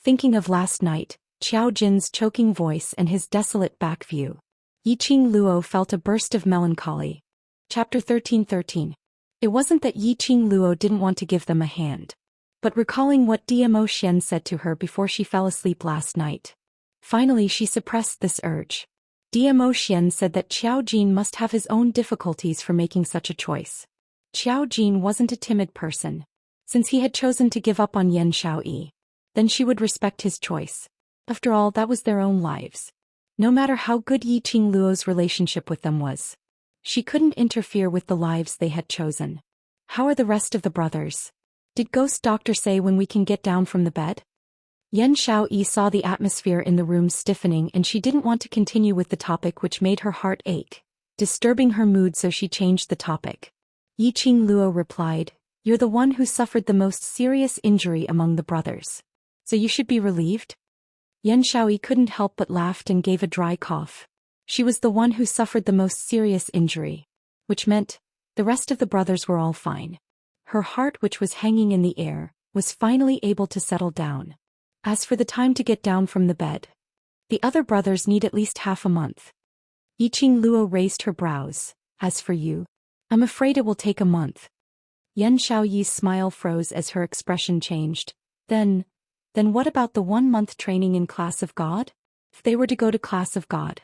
Thinking of last night, Qiao Jin's choking voice and his desolate back view, Yiqing Luo felt a burst of melancholy. Chapter 13:13. It wasn't that Yiqing Luo didn't want to give them a hand, but recalling what Zhou Xian said to her before she fell asleep last night. Finally she suppressed this urge. Zhou Xian said that Qiao Jin must have his own difficulties for making such a choice. Qiao Jin wasn't a timid person. Since he had chosen to give up on Yan Xiaoyi, then she would respect his choice. After all, that was their own lives. No matter how good Yiqing Luo's relationship with them was, she couldn't interfere with the lives they had chosen. How are the rest of the brothers? Did Ghost Doctor say when we can get down from the bed? Yan Xiaoyi saw the atmosphere in the room stiffening and she didn't want to continue with the topic, which made her heart ache, disturbing her mood, so she changed the topic. Yiqing Luo replied, You're the one who suffered the most serious injury among the brothers. So you should be relieved? Yan Xiaoyi couldn't help but laughed and gave a dry cough. She was the one who suffered the most serious injury, which meant the rest of the brothers were all fine. Her heart, which was hanging in the air, was finally able to settle down. As for the time to get down from the bed, the other brothers need at least half a month. Yiqing Luo raised her brows. As for you, I'm afraid it will take a month. Yan Xiaoyi's smile froze as her expression changed. Then what about the 1-month training in Class of God? If they were to go to Class of God,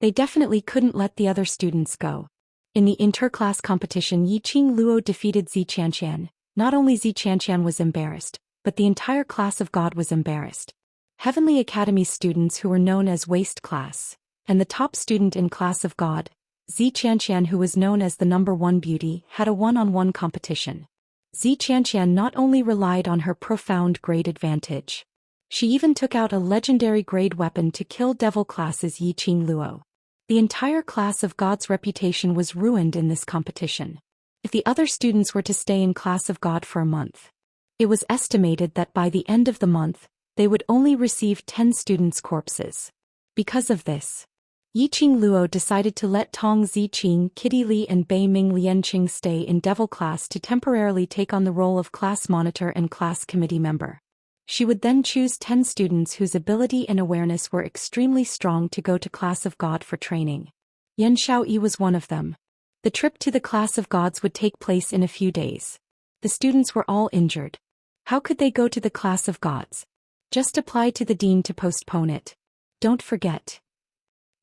they definitely couldn't let the other students go. In the interclass competition, Yiqing Luo defeated Xianxia. Not only Xianxia was embarrassed, but the entire Class of God was embarrassed. Heavenly Academy students who were known as Waste Class, and the top student in Class of God, Xianxia, who was known as the #1 beauty, had a one-on-one competition. Xianxia not only relied on her profound grade advantage, she even took out a legendary grade weapon to kill devil classes Yiqing Luo. The entire Class of God's reputation was ruined in this competition. If the other students were to stay in Class of God for a month, it was estimated that by the end of the month, they would only receive 10 students' corpses. Because of this, Yiqing Luo decided to let Tong Ziqing, Kitty Li and Bei Ming Lianqing stay in Devil Class to temporarily take on the role of class monitor and class committee member. She would then choose 10 students whose ability and awareness were extremely strong to go to Class of God for training. Yan Xiaoyi was one of them. The trip to the Class of Gods would take place in a few days. The students were all injured. How could they go to the Class of Gods? Just apply to the dean to postpone it. Don't forget.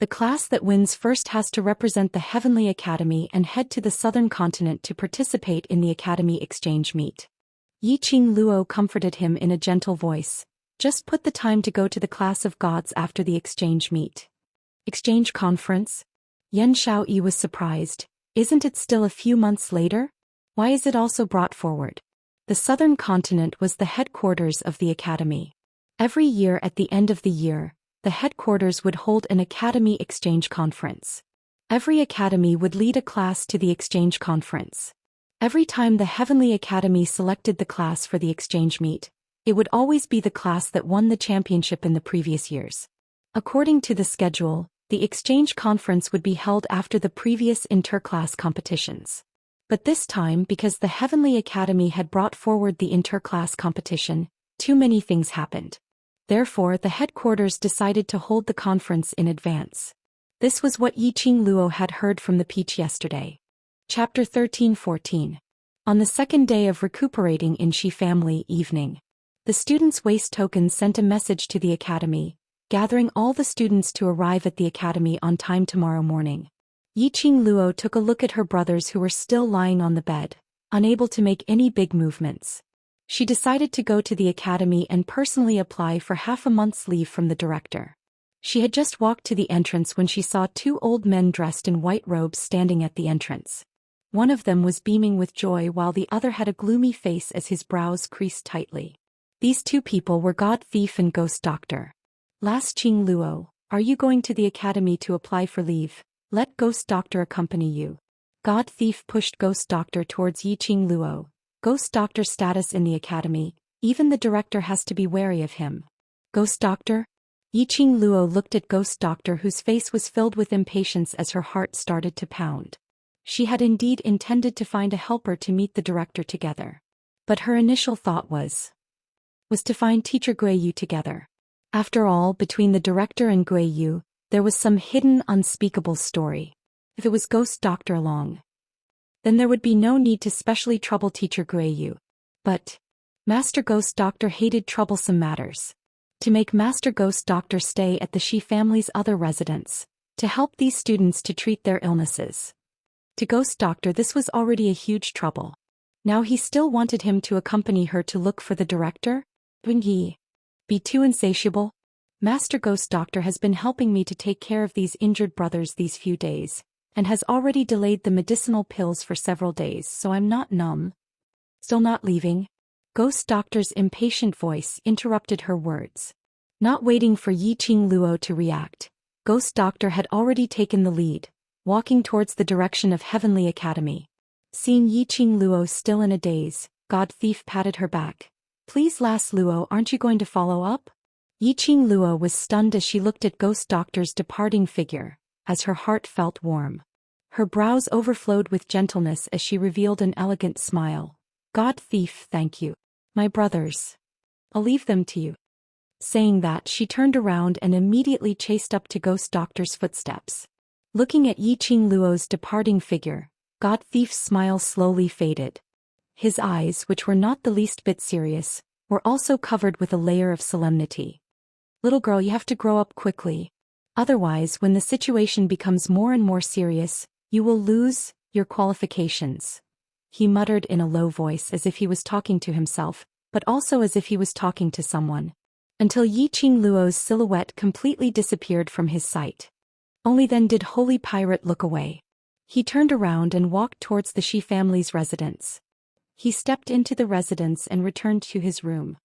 The class that wins first has to represent the Heavenly Academy and head to the southern continent to participate in the Academy exchange meet. Yiqing Luo comforted him in a gentle voice. Just put the time to go to the Class of Gods after the exchange meet. Exchange conference? Yan Xiaoyi was surprised. Isn't it still a few months later? Why is it also brought forward? The southern continent was the headquarters of the academy. Every year at the end of the year, the headquarters would hold an academy exchange conference. Every academy would lead a class to the exchange conference. Every time the Heavenly Academy selected the class for the exchange meet, it would always be the class that won the championship in the previous years. According to the schedule, the exchange conference would be held after the previous inter-class competitions. But this time, because the Heavenly Academy had brought forward the inter-class competition, too many things happened. Therefore, the headquarters decided to hold the conference in advance. This was what Yiqing Luo had heard from the peach yesterday. Chapter 13-14. On the second day of recuperating in Shi family evening, the students' waste token sent a message to the academy, gathering all the students to arrive at the academy on time tomorrow morning. Yiqing Luo took a look at her brothers who were still lying on the bed, unable to make any big movements. She decided to go to the academy and personally apply for half a month's leave from the director. She had just walked to the entrance when she saw two old men dressed in white robes standing at the entrance. One of them was beaming with joy while the other had a gloomy face as his brows creased tightly. These two people were God Thief and Ghost Doctor. Last Qing Luo, are you going to the academy to apply for leave? Let Ghost Doctor accompany you. God Thief pushed Ghost Doctor towards Yiqing Luo. Ghost Doctor's status in the academy, even the director has to be wary of him. Ghost Doctor? Yiqing Luo looked at Ghost Doctor, whose face was filled with impatience as her heart started to pound. She had indeed intended to find a helper to meet the director together. But her initial thought was to find Teacher Guiyu together. After all, between the director and Guiyu, there was some hidden, unspeakable story. If it was Ghost Doctor along, then there would be no need to specially trouble Teacher Guiyu. But Master Ghost Doctor hated troublesome matters. To make Master Ghost Doctor stay at the Shi family's other residence, to help these students to treat their illnesses. To Ghost Doctor this was already a huge trouble. Now he still wanted him to accompany her to look for the director? Wouldn't he be too insatiable? Master Ghost Doctor has been helping me to take care of these injured brothers these few days, and has already delayed the medicinal pills for several days, so I'm not numb. Still not leaving? Ghost Doctor's impatient voice interrupted her words. Not waiting for Yiqing Luo to react, Ghost Doctor had already taken the lead, walking towards the direction of Heavenly Academy. Seeing Yiqing Luo still in a daze, God Thief patted her back. Please, last Luo, aren't you going to follow up? Yiqing Luo was stunned as she looked at Ghost Doctor's departing figure, as her heart felt warm. Her brows overflowed with gentleness as she revealed an elegant smile. God Thief, thank you. My brothers. I'll leave them to you. Saying that, she turned around and immediately chased up to Ghost Doctor's footsteps. Looking at Yiqing Luo's departing figure, God Thief's smile slowly faded. His eyes, which were not the least bit serious, were also covered with a layer of solemnity. Little girl, you have to grow up quickly. Otherwise, when the situation becomes more and more serious, you will lose your qualifications. He muttered in a low voice as if he was talking to himself, but also as if he was talking to someone. Until Yiqing Luo's silhouette completely disappeared from his sight. Only then did Holy Pirate look away. He turned around and walked towards the Shi family's residence. He stepped into the residence and returned to his room.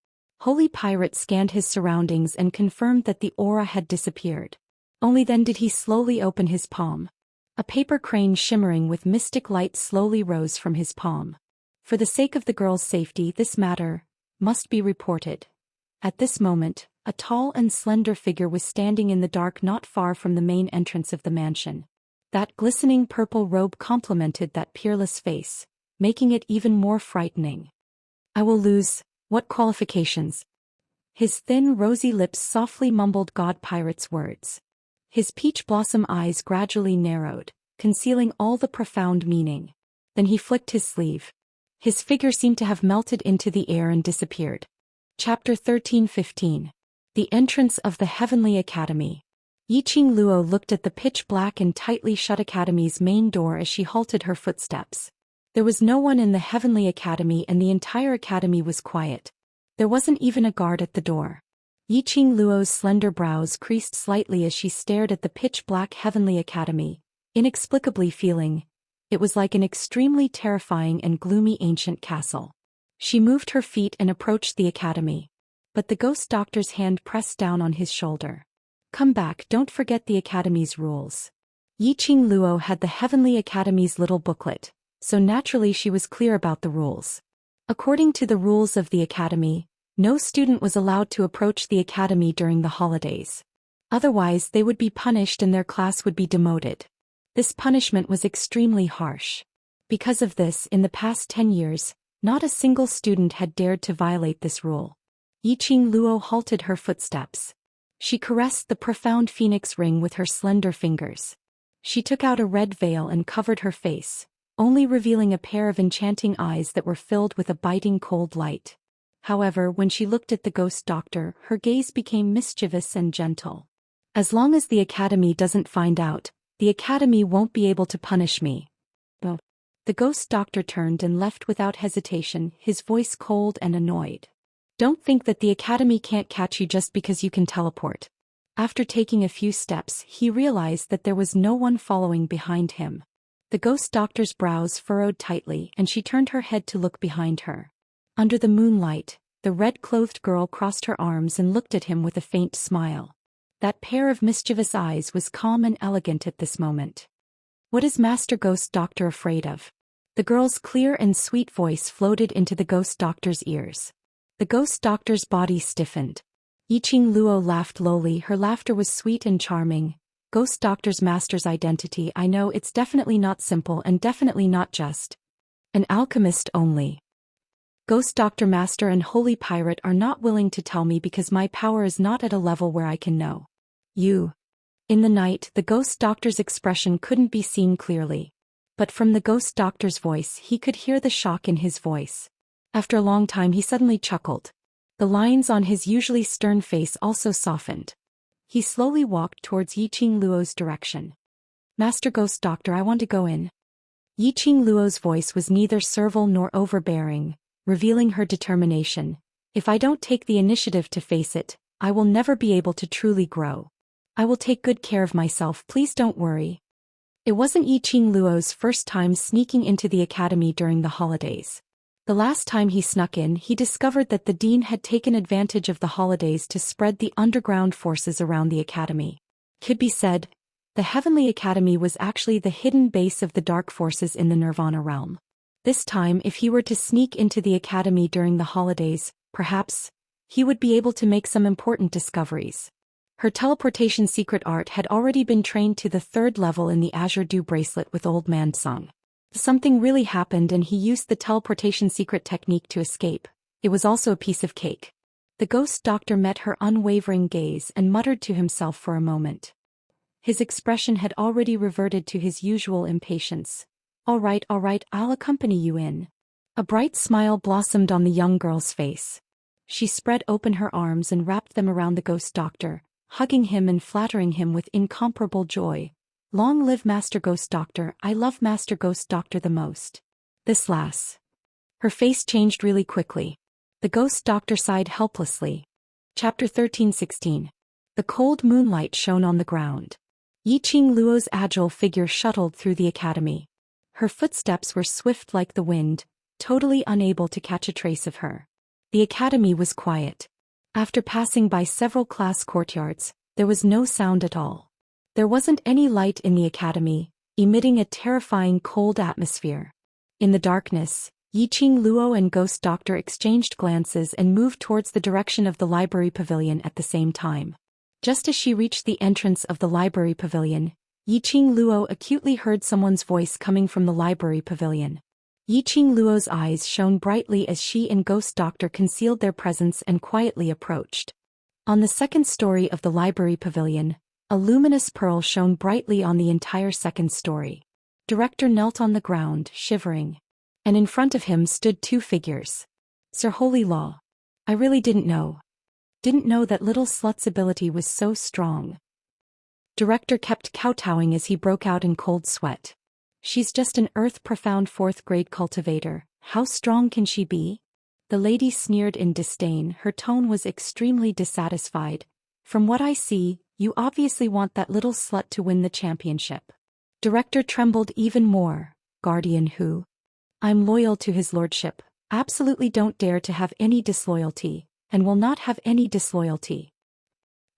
Holy Pirate scanned his surroundings and confirmed that the aura had disappeared. Only then did he slowly open his palm. A paper crane shimmering with mystic light slowly rose from his palm. For the sake of the girl's safety, this matter must be reported. At this moment, a tall and slender figure was standing in the dark not far from the main entrance of the mansion. That glistening purple robe complemented that peerless face, making it even more frightening. I will lose. What qualifications? His thin, rosy lips softly mumbled God Pirate's words. His peach blossom eyes gradually narrowed, concealing all the profound meaning. Then he flicked his sleeve. His figure seemed to have melted into the air and disappeared. Chapter 13-15. The Entrance of the Heavenly Academy. Yiqing Luo looked at the pitch-black and tightly shut academy's main door as she halted her footsteps. There was no one in the Heavenly Academy and the entire academy was quiet. There wasn't even a guard at the door. Yiqing Luo's slender brows creased slightly as she stared at the pitch-black Heavenly Academy, inexplicably feeling it was like an extremely terrifying and gloomy ancient castle. She moved her feet and approached the academy. But the ghost doctor's hand pressed down on his shoulder. Come back, don't forget the academy's rules. Yiqing Luo had the Heavenly Academy's little booklet, so naturally she was clear about the rules. According to the rules of the academy, no student was allowed to approach the academy during the holidays. Otherwise they would be punished and their class would be demoted. This punishment was extremely harsh. Because of this, in the past 10 years, not a single student had dared to violate this rule. Yiqing Luo halted her footsteps. She caressed the profound phoenix ring with her slender fingers. She took out a red veil and covered her face, only revealing a pair of enchanting eyes that were filled with a biting cold light. However, when she looked at the ghost doctor, her gaze became mischievous and gentle. As long as the academy doesn't find out, the academy won't be able to punish me. Oh. The ghost doctor turned and left without hesitation, his voice cold and annoyed. Don't think that the academy can't catch you just because you can teleport. After taking a few steps, he realized that there was no one following behind him. The ghost doctor's brows furrowed tightly and she turned her head to look behind her. Under the moonlight, the red-clothed girl crossed her arms and looked at him with a faint smile. That pair of mischievous eyes was calm and elegant at this moment. What is Master Ghost Doctor afraid of? The girl's clear and sweet voice floated into the ghost doctor's ears. The ghost doctor's body stiffened. Yiqing Luo laughed lowly, her laughter was sweet and charming. Ghost Doctor's master's identity, I know it's definitely not simple and definitely not just an alchemist only. Ghost Doctor Master and Holy Pirate are not willing to tell me because my power is not at a level where I can know. You. In the night, the Ghost Doctor's expression couldn't be seen clearly. But from the Ghost Doctor's voice, he could hear the shock in his voice. After a long time, he suddenly chuckled. The lines on his usually stern face also softened. He slowly walked towards Yiqing Luo's direction. Master Ghost Doctor, I want to go in. Yiqing Luo's voice was neither servile nor overbearing, revealing her determination. If I don't take the initiative to face it, I will never be able to truly grow. I will take good care of myself, please don't worry. It wasn't Yiqing Luo's first time sneaking into the academy during the holidays. The last time he snuck in, he discovered that the dean had taken advantage of the holidays to spread the underground forces around the academy. Could be said, the Heavenly Academy was actually the hidden base of the dark forces in the Nirvana realm. This time, if he were to sneak into the academy during the holidays, perhaps he would be able to make some important discoveries. Her teleportation secret art had already been trained to the 3rd level in the Azure Dew bracelet with Old Man Sung. Something really happened and he used the teleportation secret technique to escape. It was also a piece of cake. The ghost doctor met her unwavering gaze and muttered to himself for a moment. His expression had already reverted to his usual impatience. All right, I'll accompany you in. A bright smile blossomed on the young girl's face. She spread open her arms and wrapped them around the ghost doctor, hugging him and flattering him with incomparable joy. Long live Master Ghost Doctor, I love Master Ghost Doctor the most. This lass. Her face changed really quickly. The ghost doctor sighed helplessly. Chapter 13:16. The cold moonlight shone on the ground. Yiqing Luo's agile figure shuttled through the academy. Her footsteps were swift like the wind, totally unable to catch a trace of her. The academy was quiet. After passing by several class courtyards, there was no sound at all. There wasn't any light in the academy, emitting a terrifying cold atmosphere. In the darkness, Yiqing Luo and Ghost Doctor exchanged glances and moved towards the direction of the library pavilion at the same time. Just as she reached the entrance of the library pavilion, Yiqing Luo acutely heard someone's voice coming from the library pavilion. Yiqing Luo's eyes shone brightly as she and Ghost Doctor concealed their presence and quietly approached. On the second story of the library pavilion, a luminous pearl shone brightly on the entire second story. Director knelt on the ground, shivering. And in front of him stood 2 figures. Sir Holy Law. I really didn't know. Didn't know that little slut's ability was so strong. Director kept kowtowing as he broke out in cold sweat. She's just an earth-profound 4th-grade cultivator. How strong can she be? The lady sneered in disdain. Her tone was extremely dissatisfied. From what I see, you obviously want that little slut to win the championship. Director trembled even more. Guardian who? I'm loyal to his lordship. Absolutely don't dare to have any disloyalty, and will not have any disloyalty.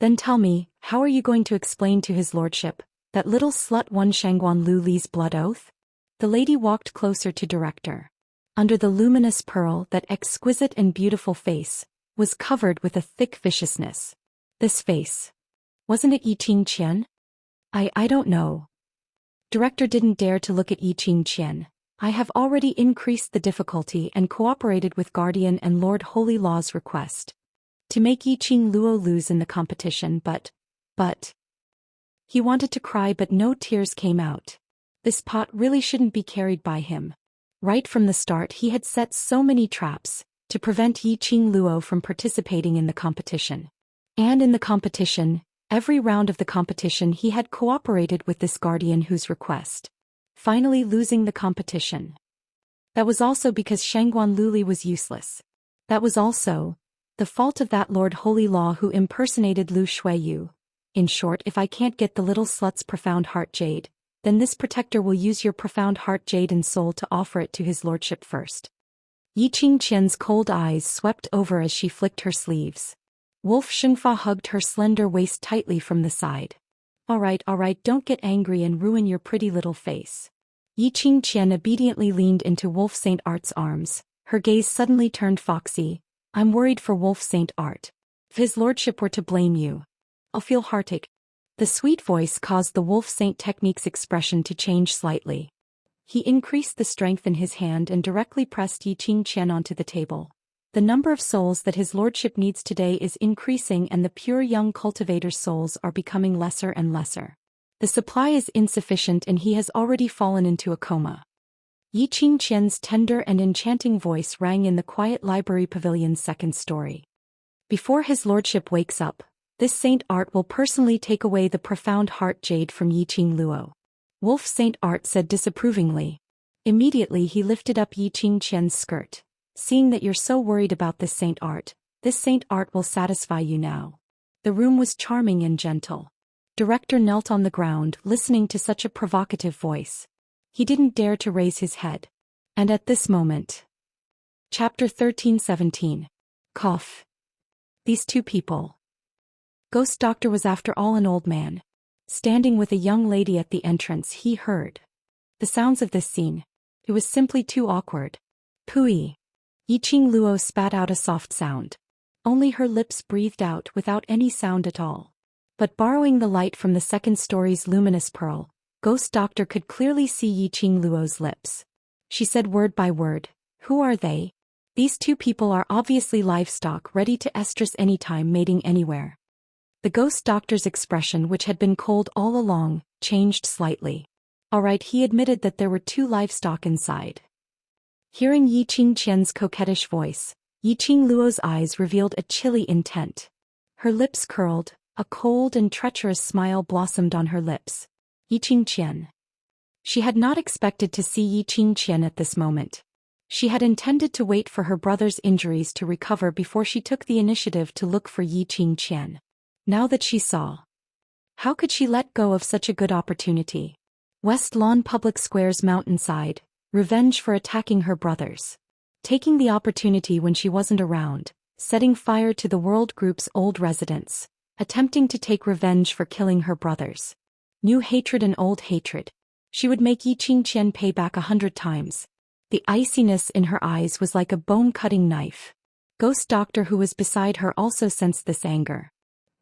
Then tell me, how are you going to explain to his lordship, that little slut won Shangguan Lu Li's blood oath? The lady walked closer to director. Under the luminous pearl, that exquisite and beautiful face was covered with a thick viciousness. This face. Wasn't it Xianxia? I don't know. Director didn't dare to look at Xianxia. I have already increased the difficulty and cooperated with Guardian and Lord Holy Law's request to make Yiqing Luo lose in the competition, but... He wanted to cry, but no tears came out. This pot really shouldn't be carried by him. Right from the start he had set so many traps to prevent Yiqing Luo from participating in the competition. And in the competition, every round of the competition he had cooperated with this guardian whose request. Finally losing the competition. That was also because Shangguan Luli was useless. That was also the fault of that Lord Holy Law who impersonated Lu Shuiyu. In short, if I can't get the little slut's profound heart jade, then this protector will use your profound heart jade and soul to offer it to his lordship first. Xianxia's cold eyes swept over as she flicked her sleeves. Wolf Shengfa hugged her slender waist tightly from the side. All right, don't get angry and ruin your pretty little face. Xianxia obediently leaned into Wolf Saint Art's arms, her gaze suddenly turned foxy. I'm worried for Wolf Saint Art. If his lordship were to blame you, I'll feel heartache. The sweet voice caused the Wolf Saint Technique's expression to change slightly. He increased the strength in his hand and directly pressed Xianxia onto the table. The number of souls that his lordship needs today is increasing, and the pure young cultivator's souls are becoming lesser and lesser. The supply is insufficient and he has already fallen into a coma. Xianxia's tender and enchanting voice rang in the quiet library pavilion's second story. Before his lordship wakes up, this Saint Art will personally take away the profound heart jade from Yiqing Luo. Wolf Saint Art said disapprovingly. Immediately he lifted up Xianxia's skirt. Seeing that you're so worried about this Saint Art will satisfy you now. The room was charming and gentle. Director knelt on the ground listening to such a provocative voice. He didn't dare to raise his head. And at this moment. Chapter 13:17. Cough. These two people. Ghost Doctor was after all an old man. Standing with a young lady at the entrance, he heard the sounds of this scene. It was simply too awkward. Pooey. Yiqing Luo spat out a soft sound. Only her lips breathed out without any sound at all. But borrowing the light from the second story's luminous pearl, Ghost Doctor could clearly see Yiqing Luo's lips. She said word by word, "Who are they? These two people are obviously livestock ready to estrus anytime, mating anywhere." The Ghost Doctor's expression, which had been cold all along, changed slightly. All right, he admitted that there were two livestock inside. Hearing Xianxia's coquettish voice, Yiqing Luo's eyes revealed a chilly intent. Her lips curled, a cold and treacherous smile blossomed on her lips. Xianxia. She had not expected to see Xianxia at this moment. She had intended to wait for her brother's injuries to recover before she took the initiative to look for Xianxia. Now that she saw, how could she let go of such a good opportunity? West Lawn Public Square's mountainside. Revenge for attacking her brothers. Taking the opportunity when she wasn't around, setting fire to the World Group's old residence, attempting to take revenge for killing her brothers. New hatred and old hatred. She would make Xianxia pay back 100 times. The iciness in her eyes was like a bone-cutting knife. Ghost Doctor, who was beside her, also sensed this anger.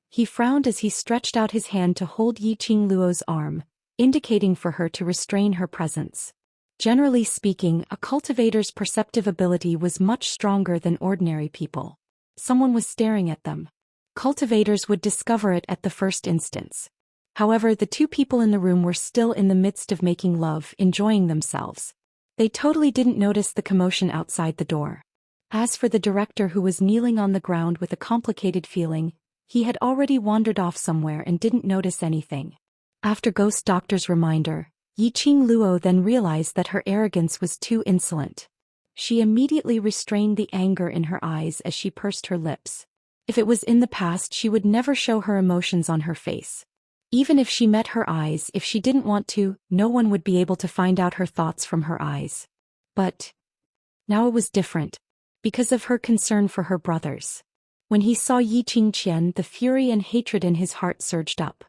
He frowned as he stretched out his hand to hold Yiqing Luo's arm, indicating for her to restrain her presence. Generally speaking, a cultivator's perceptive ability was much stronger than ordinary people. Someone was staring at them. Cultivators would discover it at the first instance. However, the two people in the room were still in the midst of making love, enjoying themselves. They totally didn't notice the commotion outside the door. As for the director, who was kneeling on the ground with a complicated feeling, he had already wandered off somewhere and didn't notice anything. After Ghost Doctor's reminder, Yiqing Luo then realized that her arrogance was too insolent. She immediately restrained the anger in her eyes as she pursed her lips. If it was in the past, she would never show her emotions on her face. Even if she met her eyes, if she didn't want to, no one would be able to find out her thoughts from her eyes. But Now it was different. Because of her concern for her brothers. When he saw Xianxia, the fury and hatred in his heart surged up.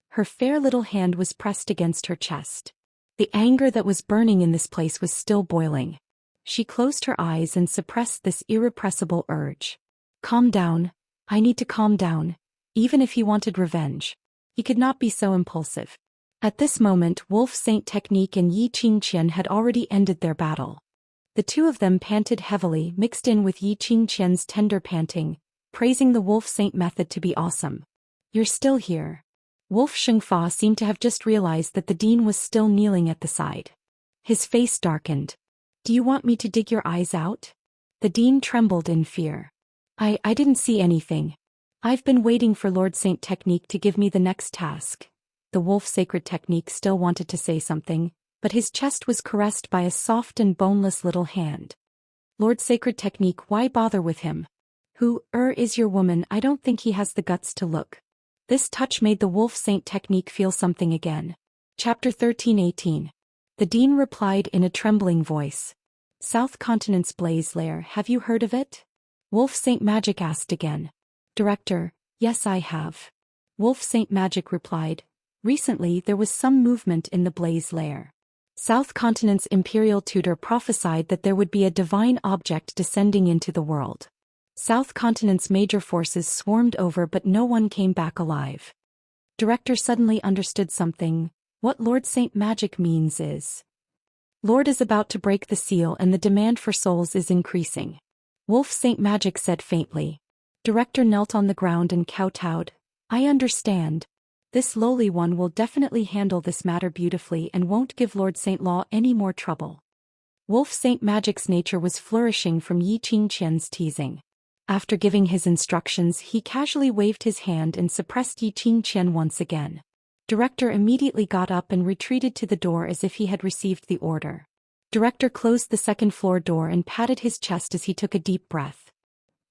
Her fair little hand was pressed against her chest. The anger that was burning in this place was still boiling. She closed her eyes and suppressed this irrepressible urge. Calm down. I need to calm down. Even if he wanted revenge, he could not be so impulsive. At this moment, Wolf Saint Technique and Xianxia had already ended their battle. The two of them panted heavily, mixed in with Xianxia's tender panting, praising the Wolf Saint method to be awesome. You're still here. Wolf Xianxia seemed to have just realized that the dean was still kneeling at the side. His face darkened. Do you want me to dig your eyes out? The dean trembled in fear. I didn't see anything. I've been waiting for Lord Saint Technique to give me the next task. The Wolf Sacred Technique still wanted to say something, but his chest was caressed by a soft and boneless little hand. Lord Sacred Technique, why bother with him? Who is your woman? I don't think he has the guts to look. This touch made the Wolf Saint Technique feel something again. Chapter 13:18. The dean replied in a trembling voice. South Continent's Blaze Lair, have you heard of it? Wolf Saint Magic asked again. Director, yes I have. Wolf Saint Magic replied. Recently there was some movement in the Blaze Lair. South Continent's Imperial Tutor prophesied that there would be a divine object descending into the world. South Continent's major forces swarmed over but no one came back alive. Director suddenly understood something. What Lord Saint Magic means is, Lord is about to break the seal and the demand for souls is increasing. Wolf Saint Magic said faintly. Director knelt on the ground and kowtowed. I understand. This lowly one will definitely handle this matter beautifully and won't give Lord Saint Law any more trouble. Wolf Saint Magic's nature was flourishing from Xianxia's teasing. After giving his instructions, he casually waved his hand and suppressed Xianxia once again. Director immediately got up and retreated to the door as if he had received the order. Director closed the second-floor door and patted his chest as he took a deep breath.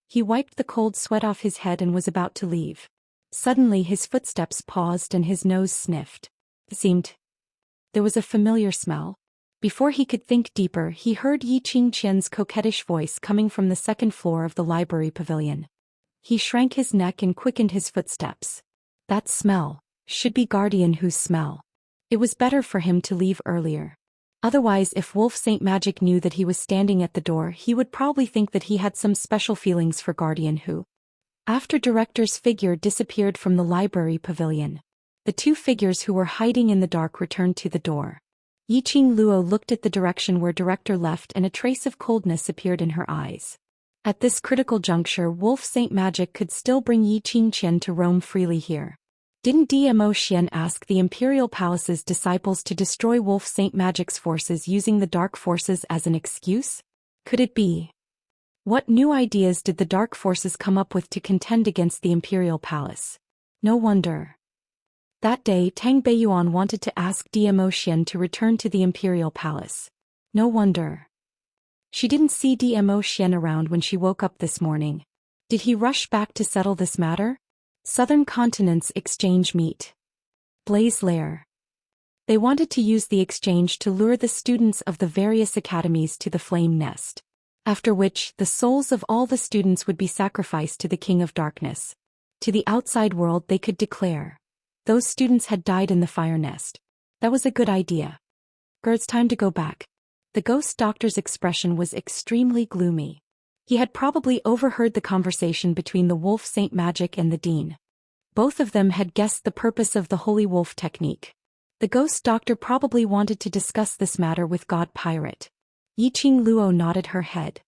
He wiped the cold sweat off his head and was about to leave. Suddenly his footsteps paused and his nose sniffed. It seemed there was a familiar smell. Before he could think deeper, he heard Xianxia's coquettish voice coming from the second floor of the library pavilion. He shrank his neck and quickened his footsteps. That smell should be Guardian Hu's smell. It was better for him to leave earlier. Otherwise, if Wolf Saint Magic knew that he was standing at the door, he would probably think that he had some special feelings for Guardian Hu. After Director's figure disappeared from the library pavilion, the two figures who were hiding in the dark returned to the door. Yiqing Luo looked at the direction where Director left and a trace of coldness appeared in her eyes. At this critical juncture, Wolf Saint Magic could still bring Xianxia to roam freely here. Didn't Dao Xian ask the Imperial Palace's disciples to destroy Wolf Saint Magic's forces using the dark forces as an excuse? Could it be? What new ideas did the dark forces come up with to contend against the Imperial Palace? No wonder. That day Tang Beiyuan wanted to ask Dao Xian to return to the Imperial Palace. No wonder. She didn't see Dao Xian around when she woke up this morning. Did he rush back to settle this matter? Southern Continent's exchange meet. Blaze Lair. They wanted to use the exchange to lure the students of the various academies to the flame nest. After which, the souls of all the students would be sacrificed to the King of Darkness. To the outside world they could declare, those students had died in the fire nest. That was a good idea. It's time to go back. The ghost doctor's expression was extremely gloomy. He had probably overheard the conversation between the Wolf Saint Magic and the Dean. Both of them had guessed the purpose of the Holy Wolf technique. The ghost doctor probably wanted to discuss this matter with God Pirate. Yiqing Luo nodded her head.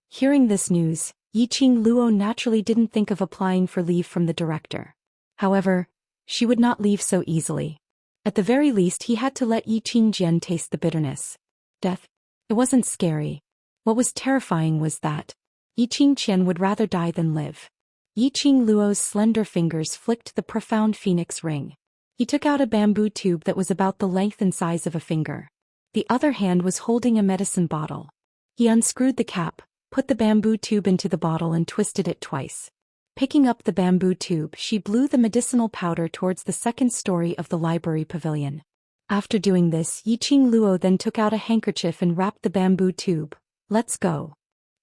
Hearing this news, Yiqing Luo naturally didn't think of applying for leave from the director. However, she would not leave so easily. At the very least he had to let Xianxia taste the bitterness. Death. It wasn't scary. What was terrifying was that Xianxia would rather die than live. Yiqing Luo's slender fingers flicked the profound phoenix ring. He took out a bamboo tube that was about the length and size of a finger. The other hand was holding a medicine bottle. He unscrewed the cap, put the bamboo tube into the bottle and twisted it twice. Picking up the bamboo tube, she blew the medicinal powder towards the second story of the library pavilion. After doing this, Yiqing Luo then took out a handkerchief and wrapped the bamboo tube. Let's go.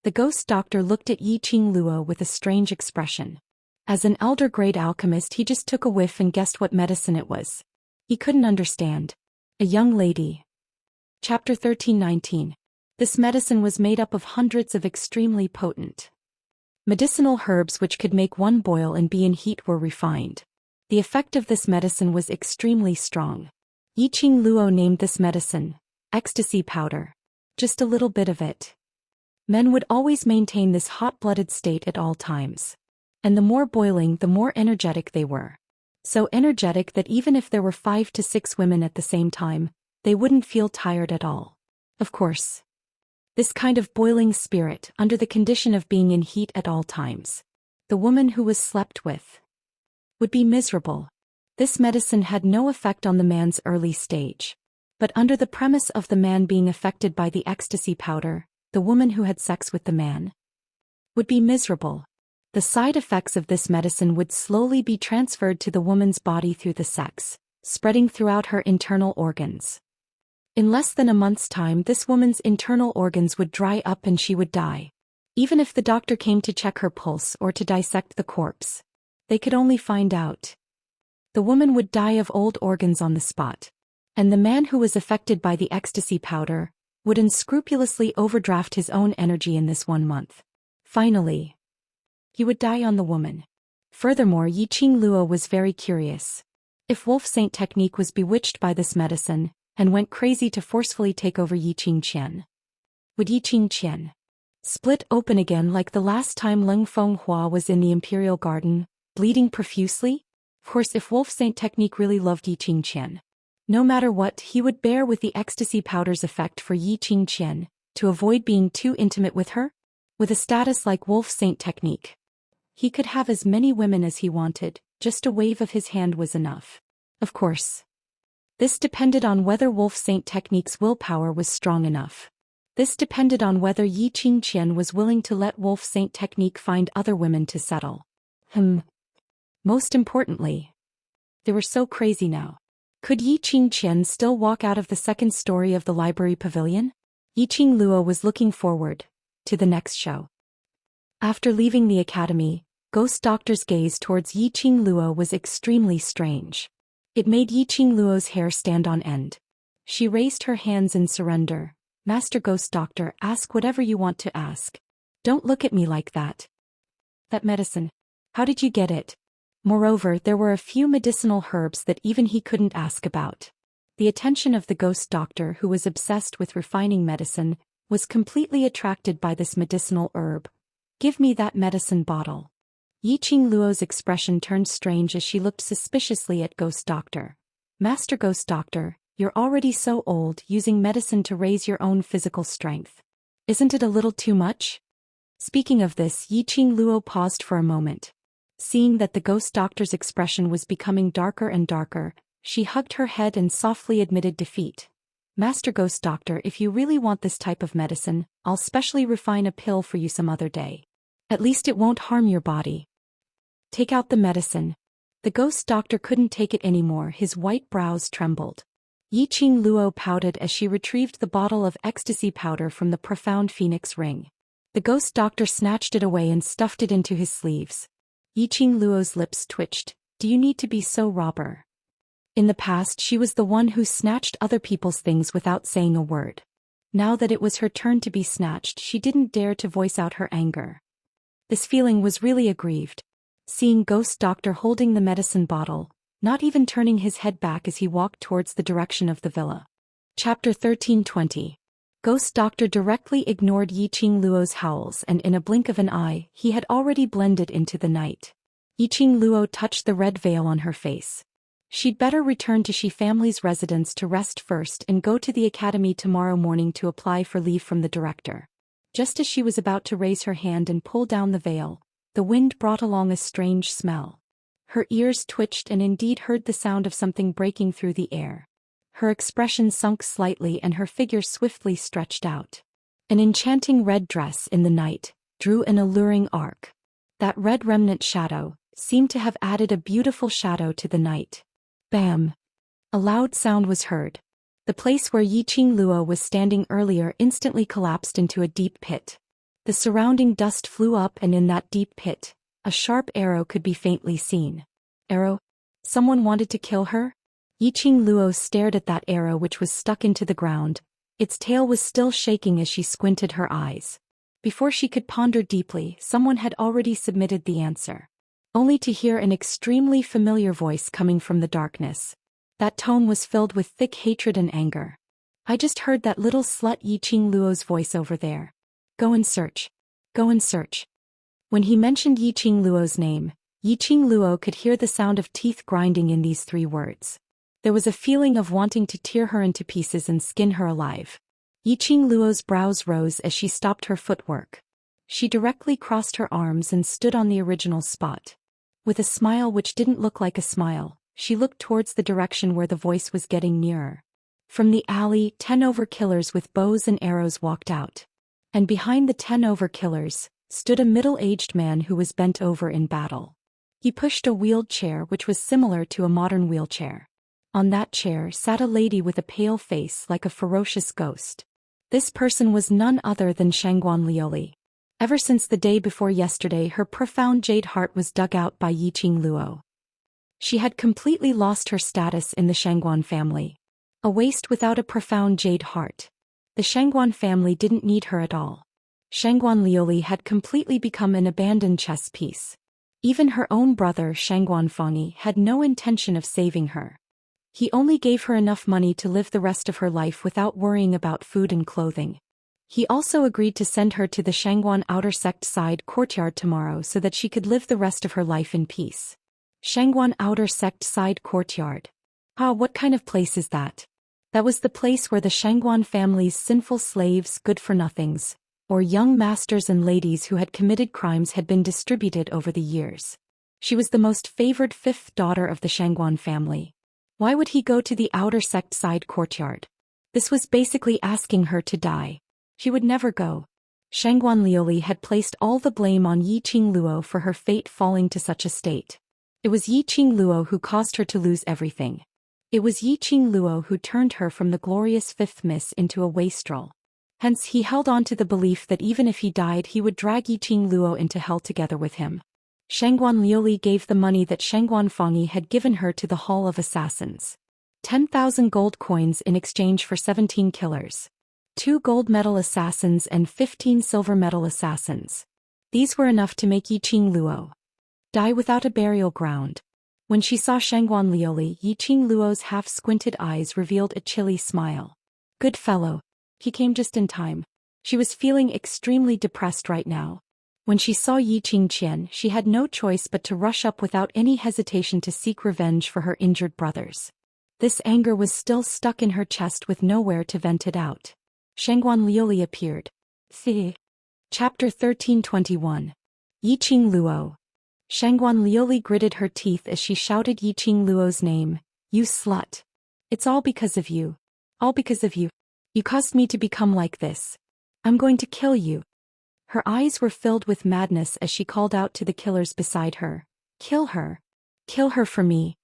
The ghost doctor looked at Yiqing Luo with a strange expression. As an elder-grade alchemist, he just took a whiff and guessed what medicine it was. He couldn't understand. A young lady. Chapter 1319. This medicine was made up of hundreds of extremely potent medicinal herbs which could make one boil and be in heat were refined. The effect of this medicine was extremely strong. Yiqing Luo named this medicine ecstasy powder. Just a little bit of it. Men would always maintain this hot-blooded state at all times. And the more boiling, the more energetic they were. So energetic that even if there were 5 to 6 women at the same time, they wouldn't feel tired at all. Of course. This kind of boiling spirit, under the condition of being in heat at all times. The woman who was slept with would be miserable. This medicine had no effect on the man's early stage. But under the premise of the man being affected by the ecstasy powder, the woman who had sex with the man would be miserable. The side effects of this medicine would slowly be transferred to the woman's body through the sex, spreading throughout her internal organs. In less than a month's time, this woman's internal organs would dry up and she would die. Even if the doctor came to check her pulse or to dissect the corpse, they could only find out the woman would die of old organs on the spot. And the man who was affected by the ecstasy powder would unscrupulously overdraft his own energy in this 1 month. Finally, he would die on the woman. Furthermore, Yiqing Luo was very curious. If Wolf Saint technique was bewitched by this medicine, and went crazy to forcefully take over Yiqing Qian, would Yiqing Qian split open again like the last time Leng Fenghua was in the Imperial Garden, bleeding profusely? Of course, if Wolf Saint technique really loved Yiqing Qian, no matter what, he would bear with the ecstasy powder's effect for Yiqing Qian, to avoid being too intimate with her. With a status like Wolf Saint technique, he could have as many women as he wanted, just a wave of his hand was enough. Of course, this depended on whether Wolf Saint technique's willpower was strong enough. This depended on whether Yiqing Qian was willing to let Wolf Saint technique find other women to settle. Most importantly, they were so crazy now. Could Yiqing Qian still walk out of the second story of the library pavilion? Yiqing Luo was looking forward to the next show. After leaving the academy, Ghost Doctor's gaze towards Yiqing Luo was extremely strange. It made Yiqing Luo's hair stand on end. She raised her hands in surrender. Master Ghost Doctor, ask whatever you want to ask. Don't look at me like that. That medicine. How did you get it? Moreover, there were a few medicinal herbs that even he couldn't ask about. The attention of the Ghost Doctor, who was obsessed with refining medicine, was completely attracted by this medicinal herb. Give me that medicine bottle. Yiqing Luo's expression turned strange as she looked suspiciously at Ghost Doctor. Master Ghost Doctor, you're already so old, using medicine to raise your own physical strength. Isn't it a little too much? Speaking of this, Yiqing Luo paused for a moment. Seeing that the Ghost Doctor's expression was becoming darker and darker, she hugged her head and softly admitted defeat. Master Ghost Doctor, if you really want this type of medicine, I'll specially refine a pill for you some other day. At least it won't harm your body. Take out the medicine. The Ghost Doctor couldn't take it anymore, his white brows trembled. Yiqing Luo pouted as she retrieved the bottle of ecstasy powder from the profound phoenix ring. The Ghost Doctor snatched it away and stuffed it into his sleeves. Yiqing Luo's lips twitched. Do you need to be so robber? In the past, she was the one who snatched other people's things without saying a word. Now that it was her turn to be snatched, she didn't dare to voice out her anger. This feeling was really aggrieved. Seeing Ghost Doctor holding the medicine bottle, not even turning his head back as he walked towards the direction of the villa. Chapter 1320. Ghost Doctor directly ignored Yiqing Luo's howls, and in a blink of an eye, he had already blended into the night. Yiqing Luo touched the red veil on her face. She'd better return to Shi family's residence to rest first and go to the academy tomorrow morning to apply for leave from the director. Just as she was about to raise her hand and pull down the veil, the wind brought along a strange smell. Her ears twitched and indeed heard the sound of something breaking through the air. Her expression sunk slightly and her figure swiftly stretched out. An enchanting red dress in the night drew an alluring arc. That red remnant shadow seemed to have added a beautiful shadow to the night. Bam! A loud sound was heard. The place where Yiqing Luo was standing earlier instantly collapsed into a deep pit. The surrounding dust flew up, and in that deep pit, a sharp arrow could be faintly seen. Arrow? Someone wanted to kill her? Yiqing Luo stared at that arrow, which was stuck into the ground. Its tail was still shaking as she squinted her eyes. Before she could ponder deeply, someone had already submitted the answer. Only to hear an extremely familiar voice coming from the darkness. That tone was filled with thick hatred and anger. I just heard that little slut Yiqing Luo's voice over there. Go and search. Go and search. When he mentioned Yiqing Luo's name, Yiqing Luo could hear the sound of teeth grinding in these 3 words. There was a feeling of wanting to tear her into pieces and skin her alive. Yiqing Luo's brows rose as she stopped her footwork. She directly crossed her arms and stood on the original spot. With a smile which didn't look like a smile, she looked towards the direction where the voice was getting nearer. From the alley, 10 overkillers with bows and arrows walked out. And behind the 10 overkillers stood a middle-aged man who was bent over in battle. He pushed a wheeled chair which was similar to a modern wheelchair. On that chair sat a lady with a pale face like a ferocious ghost. This person was none other than Shangguan Liuli. Ever since the day before yesterday, her profound jade heart was dug out by Yiqing Luo. She had completely lost her status in the Shangguan family. A waste without a profound jade heart. The Shangguan family didn't need her at all. Shangguan Liuli had completely become an abandoned chess piece. Even her own brother Shangguan Fengyi had no intention of saving her. He only gave her enough money to live the rest of her life without worrying about food and clothing. He also agreed to send her to the Shangguan outer sect side courtyard tomorrow so that she could live the rest of her life in peace. Shangguan outer sect side courtyard. Ah, what kind of place is that? That was the place where the Shangguan family's sinful slaves, good-for-nothings, or young masters and ladies who had committed crimes had been distributed over the years. She was the most favored 5th daughter of the Shangguan family. Why would he go to the outer sect side courtyard? This was basically asking her to die. She would never go. Shangguan Liuli had placed all the blame on Yiqing Luo for her fate falling to such a state. It was Yiqing Luo who caused her to lose everything. It was Yiqing Luo who turned her from the glorious 5th miss into a wastrel. Hence he held on to the belief that even if he died he would drag Yiqing Luo into hell together with him. Shangguan Liuli gave the money that Shangguan Fengyi had given her to the Hall of Assassins. 10,000 gold coins in exchange for 17 killers. 2 gold medal assassins and 15 silver medal assassins. These were enough to make Yiqing Luo die without a burial ground. When she saw Shangguan Liuli, Yiqing Luo's half-squinted eyes revealed a chilly smile. Good fellow. He came just in time. She was feeling extremely depressed right now. When she saw Yiqing Qian, she had no choice but to rush up without any hesitation to seek revenge for her injured brothers. This anger was still stuck in her chest with nowhere to vent it out. Shangguan Liuli appeared. Chapter 1321. Yiqing Luo. Shangguan Liuli gritted her teeth as she shouted Yiqing Luo's name. You slut. It's all because of you. All because of you. You caused me to become like this. I'm going to kill you. Her eyes were filled with madness as she called out to the killers beside her. Kill her. Kill her for me.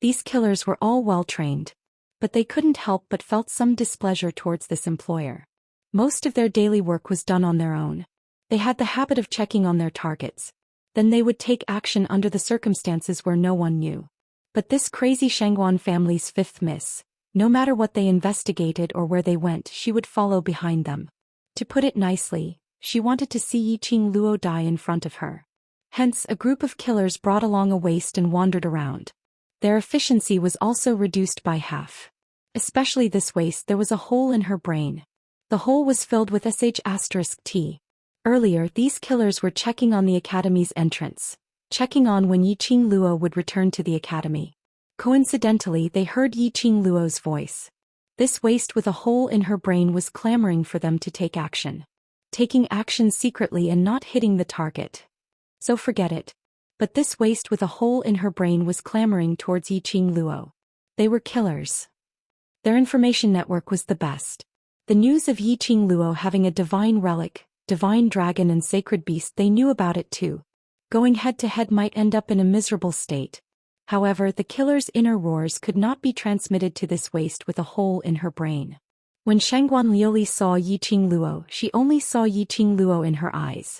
These killers were all well-trained. But they couldn't help but felt some displeasure towards this employer. Most of their daily work was done on their own. They had the habit of checking on their targets. Then they would take action under the circumstances where no one knew. But this crazy Shangguan family's 5th miss, no matter what they investigated or where they went, she would follow behind them. To put it nicely, she wanted to see Yiqing Luo die in front of her. Hence, a group of killers brought along a waste and wandered around. Their efficiency was also reduced by half. Especially this waste, there was a hole in her brain. The hole was filled with **T. Earlier, these killers were checking on the academy's entrance, checking on when Yiqing Luo would return to the academy. Coincidentally, they heard Yiqing Luo's voice. This waste with a hole in her brain was clamoring for them to take action. Taking action secretly and not hitting the target. So forget it. But this waste with a hole in her brain was clamoring towards Yiqing Luo. They were killers. Their information network was the best. The news of Yiqing Luo having a divine relic, divine dragon and sacred beast, they knew about it too. Going head-to-head might end up in a miserable state. However, the killer's inner roars could not be transmitted to this waste with a hole in her brain. When Shangguan Liuli saw Yiqing Luo, she only saw Yiqing Luo in her eyes.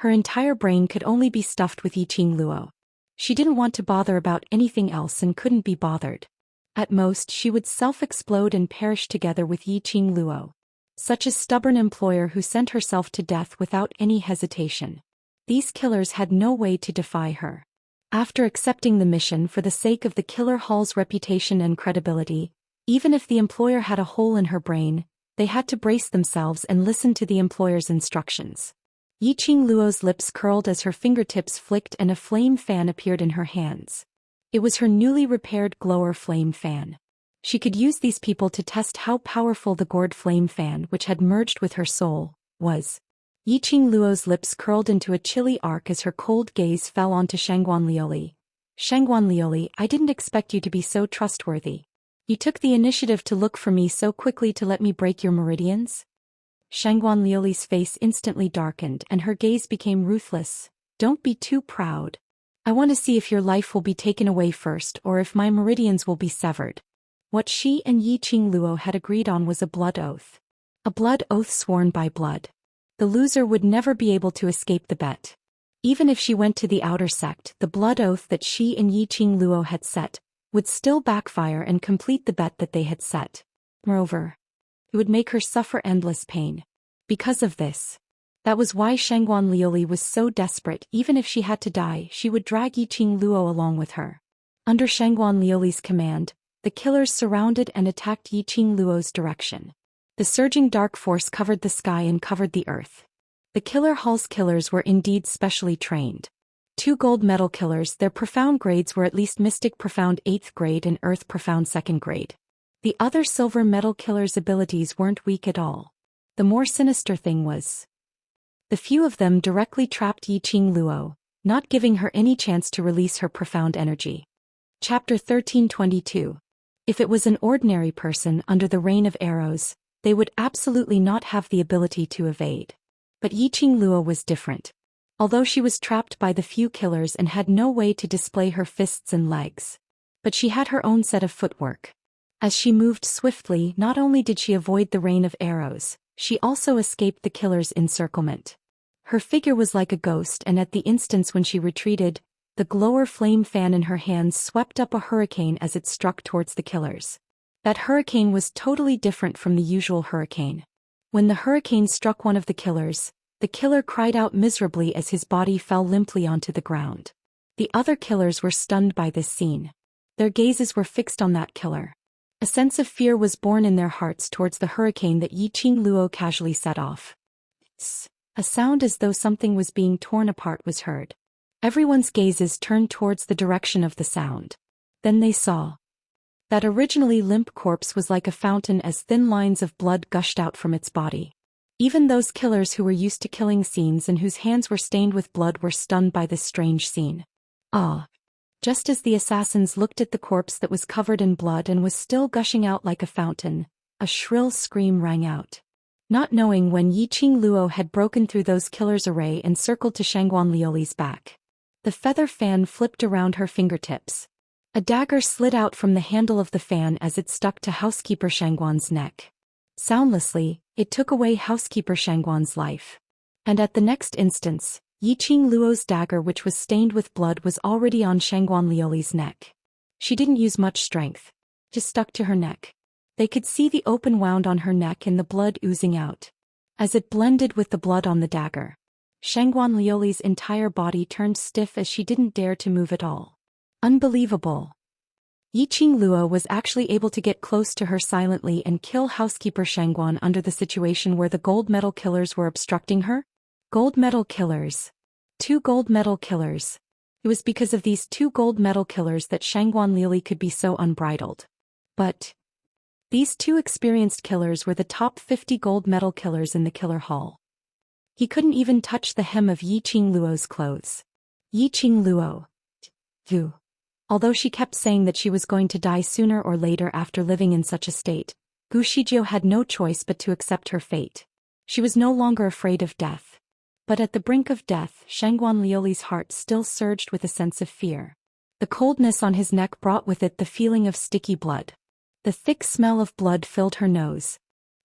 Her entire brain could only be stuffed with Yiqing Luo. She didn't want to bother about anything else and couldn't be bothered. At most, she would self-explode and perish together with Yiqing Luo. Such a stubborn employer who sent herself to death without any hesitation. These killers had no way to defy her. After accepting the mission for the sake of the killer hall's reputation and credibility, even if the employer had a hole in her brain, they had to brace themselves and listen to the employer's instructions. Yiqing Luo's lips curled as her fingertips flicked and a flame fan appeared in her hands. It was her newly repaired glower flame fan. She could use these people to test how powerful the gourd flame fan, which had merged with her soul, was. Yiqing Luo's lips curled into a chilly arc as her cold gaze fell onto Shangguan Liuli. Shangguan Liuli, I didn't expect you to be so trustworthy. You took the initiative to look for me so quickly to let me break your meridians? Shangguan Liuli's face instantly darkened and her gaze became ruthless. Don't be too proud. I want to see if your life will be taken away first or if my meridians will be severed. What she and Yiqing Luo had agreed on was a blood oath. A blood oath sworn by blood. The loser would never be able to escape the bet. Even if she went to the outer sect, the blood oath that she and Yiqing Luo had set would still backfire and complete the bet that they had set. Moreover, it would make her suffer endless pain. Because of this. That was why Shangguan Liuli was so desperate. Even if she had to die, she would drag Yiqing Luo along with her. Under Shangguan Liuli's command, the killers surrounded and attacked Yiqing Luo's direction. The surging dark force covered the sky and covered the earth. The killer hall's killers were indeed specially trained. 2 gold medal killers, their profound grades were at least Mystic Profound 8th grade and Earth Profound 2nd grade. The other silver medal killers' abilities weren't weak at all. The more sinister thing was, the few of them directly trapped Yiqing Luo, not giving her any chance to release her profound energy. Chapter 1322. If it was an ordinary person under the rain of arrows, they would absolutely not have the ability to evade. But Yiqing Luo was different. Although she was trapped by the few killers and had no way to display her fists and legs. But she had her own set of footwork. As she moved swiftly, not only did she avoid the rain of arrows, she also escaped the killer's encirclement. Her figure was like a ghost, and at the instance when she retreated, the glower flame fan in her hands swept up a hurricane as it struck towards the killers. That hurricane was totally different from the usual hurricane. When the hurricane struck one of the killer cried out miserably as his body fell limply onto the ground. The other killers were stunned by this scene. Their gazes were fixed on that killer. A sense of fear was born in their hearts towards the hurricane that Yiqing Luo casually set off. A sound as though something was being torn apart was heard. Everyone's gazes turned towards the direction of the sound. Then they saw. That originally limp corpse was like a fountain as thin lines of blood gushed out from its body. Even those killers who were used to killing scenes and whose hands were stained with blood were stunned by this strange scene. Just as the assassins looked at the corpse that was covered in blood and was still gushing out like a fountain, a shrill scream rang out. Not knowing when Yiqing Luo had broken through those killers' array and circled to Shangguan Liuli's back. The feather fan flipped around her fingertips. A dagger slid out from the handle of the fan as it stuck to housekeeper Shangguan's neck. Soundlessly, it took away housekeeper Shangguan's life. And at the next instance, Yiqing Luo's dagger, which was stained with blood, was already on Shangguan Liuli's neck. She didn't use much strength. Just stuck to her neck. They could see the open wound on her neck and the blood oozing out. As it blended with the blood on the dagger, Shangguan Liuli's entire body turned stiff as she didn't dare to move at all. Unbelievable. Yiqing Luo was actually able to get close to her silently and kill housekeeper Shangguan under the situation where the gold medal killers were obstructing her? Gold medal killers. 2 gold medal killers. It was because of these 2 gold medal killers that Shangguan Liuli could be so unbridled. But these 2 experienced killers were the top 50 gold medal killers in the killer hall. He couldn't even touch the hem of Yiqing Luo's clothes. Yiqing Luo. Although she kept saying that she was going to die sooner or later after living in such a state, Gu Shizhou had no choice but to accept her fate. She was no longer afraid of death. But at the brink of death, Shangguan Liuli's heart still surged with a sense of fear. The coldness on his neck brought with it the feeling of sticky blood. The thick smell of blood filled her nose.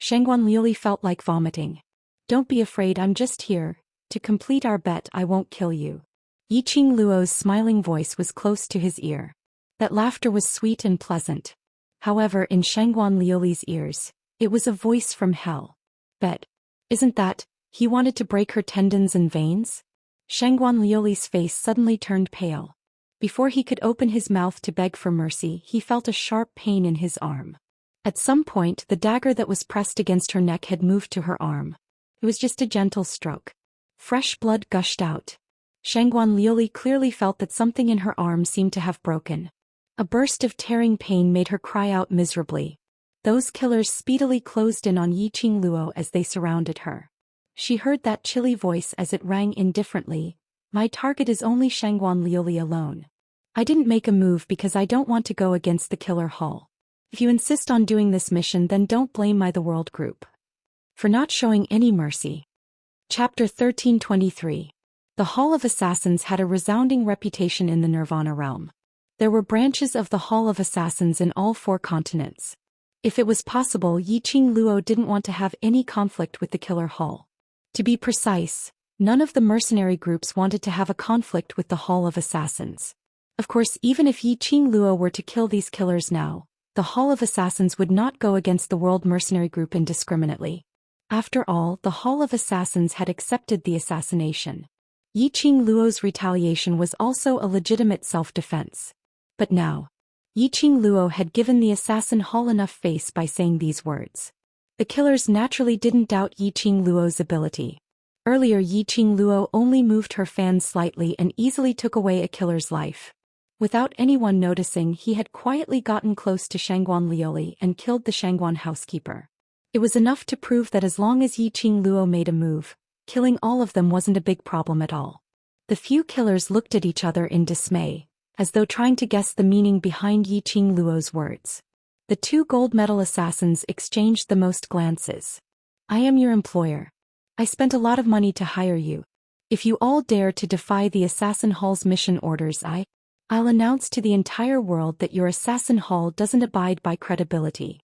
Shangguan Liuli felt like vomiting. Don't be afraid, I'm just here. To complete our bet, I won't kill you. Yiqing Luo's smiling voice was close to his ear. That laughter was sweet and pleasant. However, in Shangguan Liuli's ears, it was a voice from hell. Bet. Isn't that, he wanted to break her tendons and veins? Shangguan Liuli's face suddenly turned pale. Before he could open his mouth to beg for mercy, he felt a sharp pain in his arm. At some point, the dagger that was pressed against her neck had moved to her arm. It was just a gentle stroke. Fresh blood gushed out. Shangguan Liuli clearly felt that something in her arm seemed to have broken. A burst of tearing pain made her cry out miserably. Those killers speedily closed in on Yiqing Luo as they surrounded her. She heard that chilly voice as it rang indifferently. My target is only Shangguan Liuli alone. I didn't make a move because I don't want to go against the killer hall. If you insist on doing this mission, then don't blame the world group for not showing any mercy. Chapter 1323. The Hall of Assassins had a resounding reputation in the Nirvana realm. There were branches of the Hall of Assassins in all 4 continents. If it was possible, Yiqing Luo didn't want to have any conflict with the killer hall. To be precise, none of the mercenary groups wanted to have a conflict with the Hall of Assassins. Of course, even if Yiqing Luo were to kill these killers now, the Hall of Assassins would not go against the World Mercenary Group indiscriminately. After all, the Hall of Assassins had accepted the assassination. Yiqing Luo's retaliation was also a legitimate self-defense. But now, Yiqing Luo had given the assassin hall enough face by saying these words. The killers naturally didn't doubt Yiqing Luo's ability. Earlier, Yiqing Luo only moved her fan slightly and easily took away a killer's life. Without anyone noticing, he had quietly gotten close to Shangguan Liuli and killed the Shangguan housekeeper. It was enough to prove that as long as Yiqing Luo made a move, killing all of them wasn't a big problem at all. The few killers looked at each other in dismay, as though trying to guess the meaning behind Yiqing Luo's words. The 2 gold medal assassins exchanged the most glances. I am your employer. I spent a lot of money to hire you. If you all dare to defy the Assassin Hall's mission orders, I'll announce to the entire world that your Assassin Hall doesn't abide by credibility.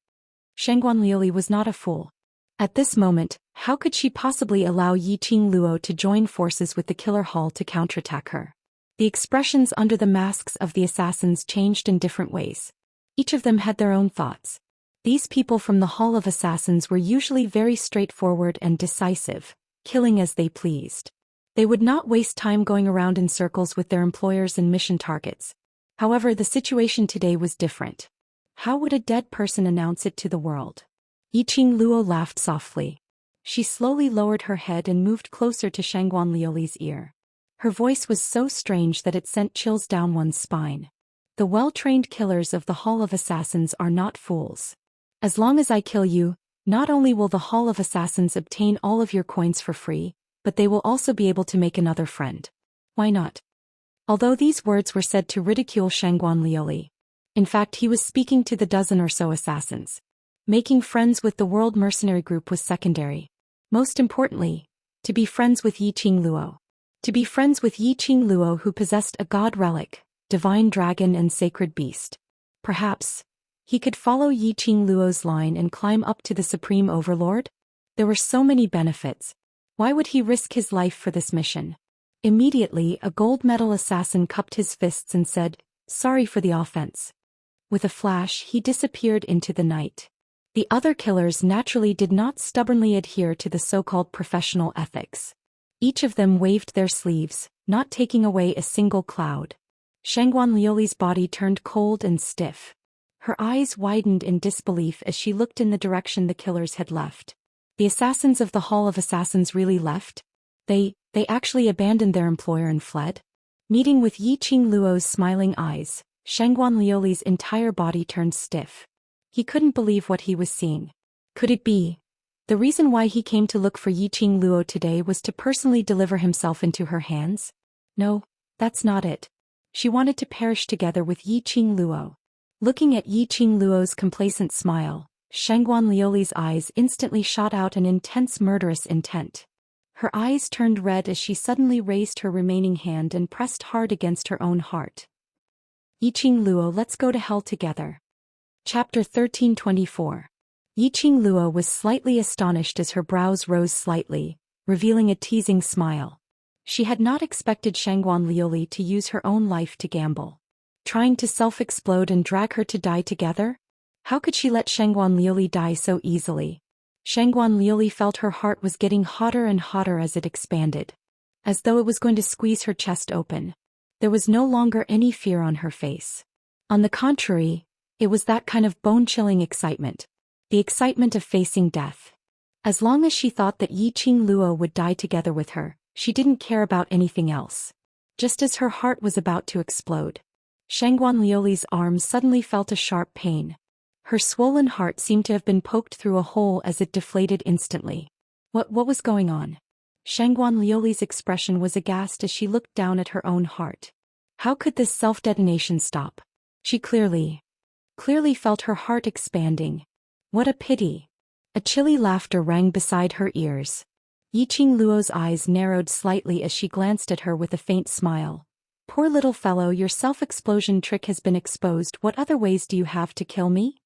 Shangguan Liuli was not a fool. At this moment, how could she possibly allow Yiqing Luo to join forces with the killer hall to counterattack her? The expressions under the masks of the assassins changed in different ways. Each of them had their own thoughts. These people from the Hall of Assassins were usually very straightforward and decisive, killing as they pleased. They would not waste time going around in circles with their employers and mission targets. However, the situation today was different. How would a dead person announce it to the world? Yiqing Luo laughed softly. She slowly lowered her head and moved closer to Shangguan Liuli's ear. Her voice was so strange that it sent chills down one's spine. The well-trained killers of the Hall of Assassins are not fools. As long as I kill you, not only will the Hall of Assassins obtain all of your coins for free, but they will also be able to make another friend. Why not? Although these words were said to ridicule Shangguan Liuli, in fact he was speaking to the dozen or so assassins. Making friends with the World Mercenary Group was secondary. Most importantly, to be friends with Yiqing Luo. To be friends with Yiqing Luo, who possessed a god relic, divine dragon and sacred beast. Perhaps he could follow Yiqing Luo's line and climb up to the Supreme Overlord? There were so many benefits. Why would he risk his life for this mission? Immediately, a gold medal assassin cupped his fists and said, "Sorry for the offense." With a flash, he disappeared into the night. The other killers naturally did not stubbornly adhere to the so-called professional ethics. Each of them waved their sleeves, not taking away a single cloud. Shangguan Liuli's body turned cold and stiff. Her eyes widened in disbelief as she looked in the direction the killers had left. The assassins of the Hall of Assassins really left? They actually abandoned their employer and fled? Meeting with Yiqing Luo's smiling eyes, Shangguan Liuli's entire body turned stiff. He couldn't believe what he was seeing. Could it be? The reason why he came to look for Yiqing Luo today was to personally deliver himself into her hands? No, that's not it. She wanted to perish together with Yiqing Luo. Looking at Yiqing Luo's complacent smile, Shangguan Liuli's eyes instantly shot out an intense murderous intent. Her eyes turned red as she suddenly raised her remaining hand and pressed hard against her own heart. Yiqing Luo, let's go to hell together. Chapter 1324. Yiqing Luo was slightly astonished as her brows rose slightly, revealing a teasing smile. She had not expected Shangguan Liuli to use her own life to gamble. Trying to self-explode and drag her to die together? How could she let Shangguan Liuli die so easily? Shangguan Liuli felt her heart was getting hotter and hotter as it expanded. As though it was going to squeeze her chest open. There was no longer any fear on her face. On the contrary, it was that kind of bone-chilling excitement. The excitement of facing death. As long as she thought that Yiqing Luo would die together with her, she didn't care about anything else. Just as her heart was about to explode, Shangguan Liuli's arm suddenly felt a sharp pain. Her swollen heart seemed to have been poked through a hole as it deflated instantly. What was going on? Shangguan Liuli's expression was aghast as she looked down at her own heart. How could this self-detonation stop? She clearly felt her heart expanding. What a pity. A chilly laughter rang beside her ears. Yiqing Luo's eyes narrowed slightly as she glanced at her with a faint smile. Poor little fellow, your self-explosion trick has been exposed. What other ways do you have to kill me?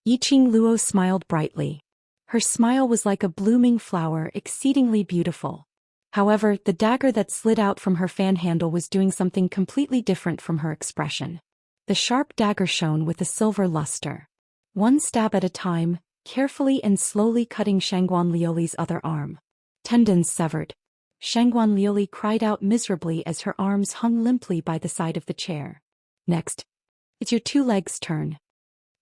Yiqing Luo smiled brightly. Her smile was like a blooming flower, exceedingly beautiful. However, the dagger that slid out from her fan handle was doing something completely different from her expression. The sharp dagger shone with a silver luster. One stab at a time, carefully and slowly cutting Shangguan Liuli's other arm. Tendons severed. Shangguan Liuli cried out miserably as her arms hung limply by the side of the chair. Next. It's your two legs' turn.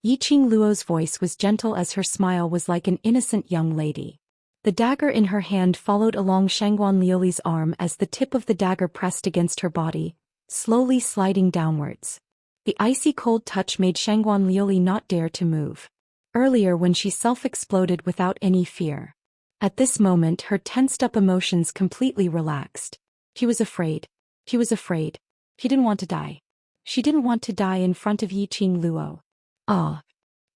Yiqing Luo's voice was gentle as her smile was like an innocent young lady. The dagger in her hand followed along Shangguan Liuli's arm as the tip of the dagger pressed against her body, slowly sliding downwards. The icy cold touch made Shangguan Liuli not dare to move. Earlier when she self-exploded without any fear. At this moment her tensed-up emotions completely relaxed. He was afraid. He was afraid. He didn't want to die. She didn't want to die in front of Yiqing Luo. Ah!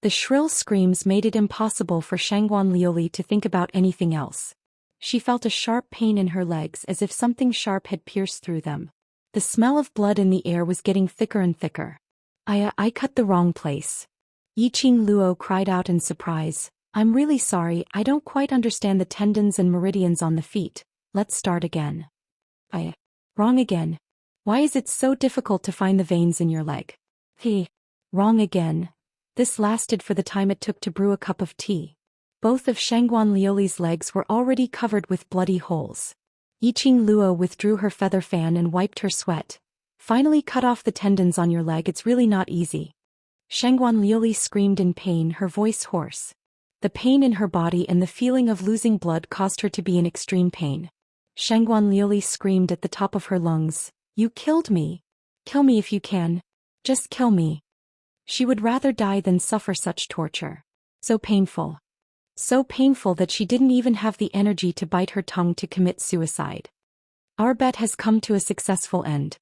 The shrill screams made it impossible for Shangguan Liuli to think about anything else. She felt a sharp pain in her legs as if something sharp had pierced through them. The smell of blood in the air was getting thicker and thicker. I cut the wrong place. Yiqing Luo cried out in surprise. I'm really sorry, I don't quite understand the tendons and meridians on the feet. Let's start again. Wrong again. Why is it so difficult to find the veins in your leg? Wrong again. This lasted for the time it took to brew a cup of tea. Both of Shangguan Liuli's legs were already covered with bloody holes. Yiqing Luo withdrew her feather fan and wiped her sweat. Finally cut off the tendons on your leg, it's really not easy. Shangguan Liuli screamed in pain, her voice hoarse. The pain in her body and the feeling of losing blood caused her to be in extreme pain. Shangguan Liuli screamed at the top of her lungs. You killed me. Kill me if you can. Just kill me. She would rather die than suffer such torture. So painful. So painful that she didn't even have the energy to bite her tongue to commit suicide. Our bet has come to a successful end.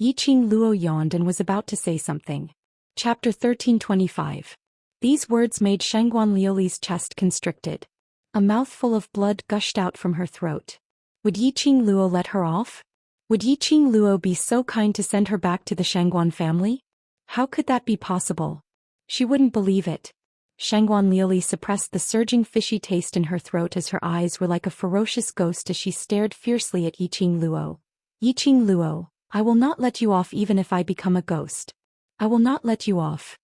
Yiqing Luo yawned and was about to say something. Chapter 1325. These words made Shangguan Liuli's chest constricted. A mouthful of blood gushed out from her throat. Would Yiqing Luo let her off? Would Yiqing Luo be so kind to send her back to the Shangguan family? How could that be possible? She wouldn't believe it. Shangguan Liuli suppressed the surging fishy taste in her throat as her eyes were like a ferocious ghost as she stared fiercely at Yiqing Luo. Yiqing Luo, I will not let you off even if I become a ghost. I will not let you off.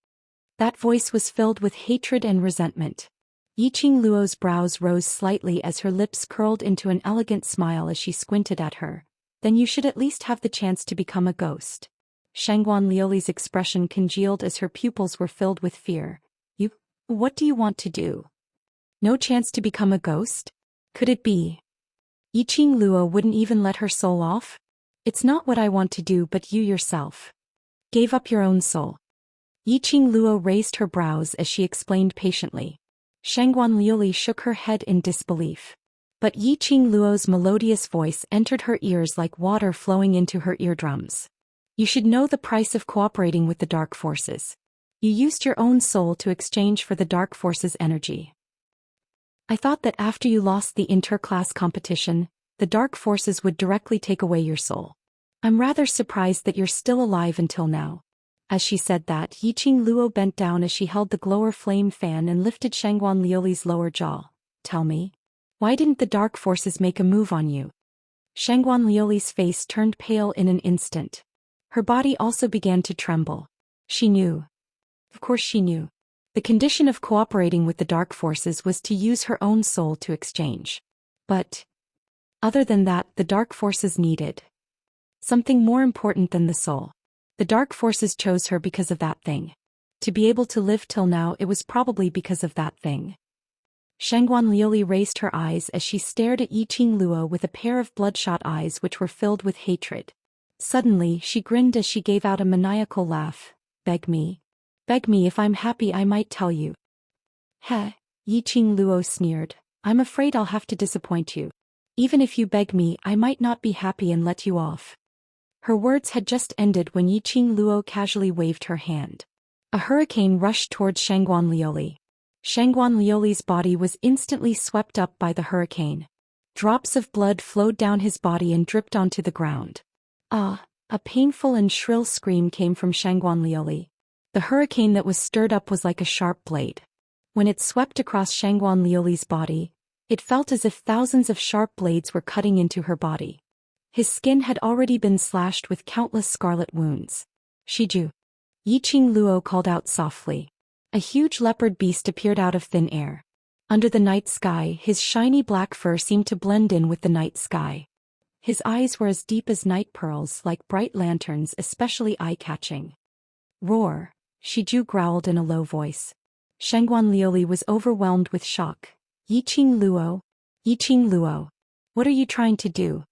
That voice was filled with hatred and resentment. Yiqing Luo's brows rose slightly as her lips curled into an elegant smile as she squinted at her. Then you should at least have the chance to become a ghost. Shangguan Liuli's expression congealed as her pupils were filled with fear. What do you want to do? No chance to become a ghost? Could it be? Yiqing Luo wouldn't even let her soul off? It's not what I want to do, but you yourself gave up your own soul. Yiqing Luo raised her brows as she explained patiently. Shangguan Liuli shook her head in disbelief. But Yiqing Luo's melodious voice entered her ears like water flowing into her eardrums. You should know the price of cooperating with the dark forces. You used your own soul to exchange for the dark forces' energy. I thought that after you lost the inter-class competition, the dark forces would directly take away your soul. I'm rather surprised that you're still alive until now. As she said that, Yiqing Luo bent down as she held the glower flame fan and lifted Shangguan Liuli's lower jaw. Tell me. Why didn't the dark forces make a move on you? Shangguan Liuli's face turned pale in an instant. Her body also began to tremble. She knew. Of course she knew. The condition of cooperating with the dark forces was to use her own soul to exchange. But other than that, the dark forces needed something more important than the soul. The dark forces chose her because of that thing. To be able to live till now, it was probably because of that thing. Shangguan Liuli raised her eyes as she stared at Yiqing Luo with a pair of bloodshot eyes which were filled with hatred. Suddenly, she grinned as she gave out a maniacal laugh. Beg me. Beg me. If I'm happy, I might tell you. Heh, Yiqing Luo sneered. I'm afraid I'll have to disappoint you. Even if you beg me, I might not be happy and let you off. Her words had just ended when Yiqing Luo casually waved her hand. A hurricane rushed towards Shangguan Liuli. Shangguan Liuli's body was instantly swept up by the hurricane. Drops of blood flowed down his body and dripped onto the ground. Ah! A painful and shrill scream came from Shangguan Liuli. The hurricane that was stirred up was like a sharp blade. When it swept across Shangguan Liuli's body, it felt as if thousands of sharp blades were cutting into her body. His skin had already been slashed with countless scarlet wounds. Shiju. Yiqing Luo called out softly. A huge leopard beast appeared out of thin air. Under the night sky, his shiny black fur seemed to blend in with the night sky. His eyes were as deep as night pearls, like bright lanterns, especially eye-catching. Roar! Shiju growled in a low voice. Shangguan Liuli was overwhelmed with shock. Yiqing Luo? Yiqing Luo. What are you trying to do?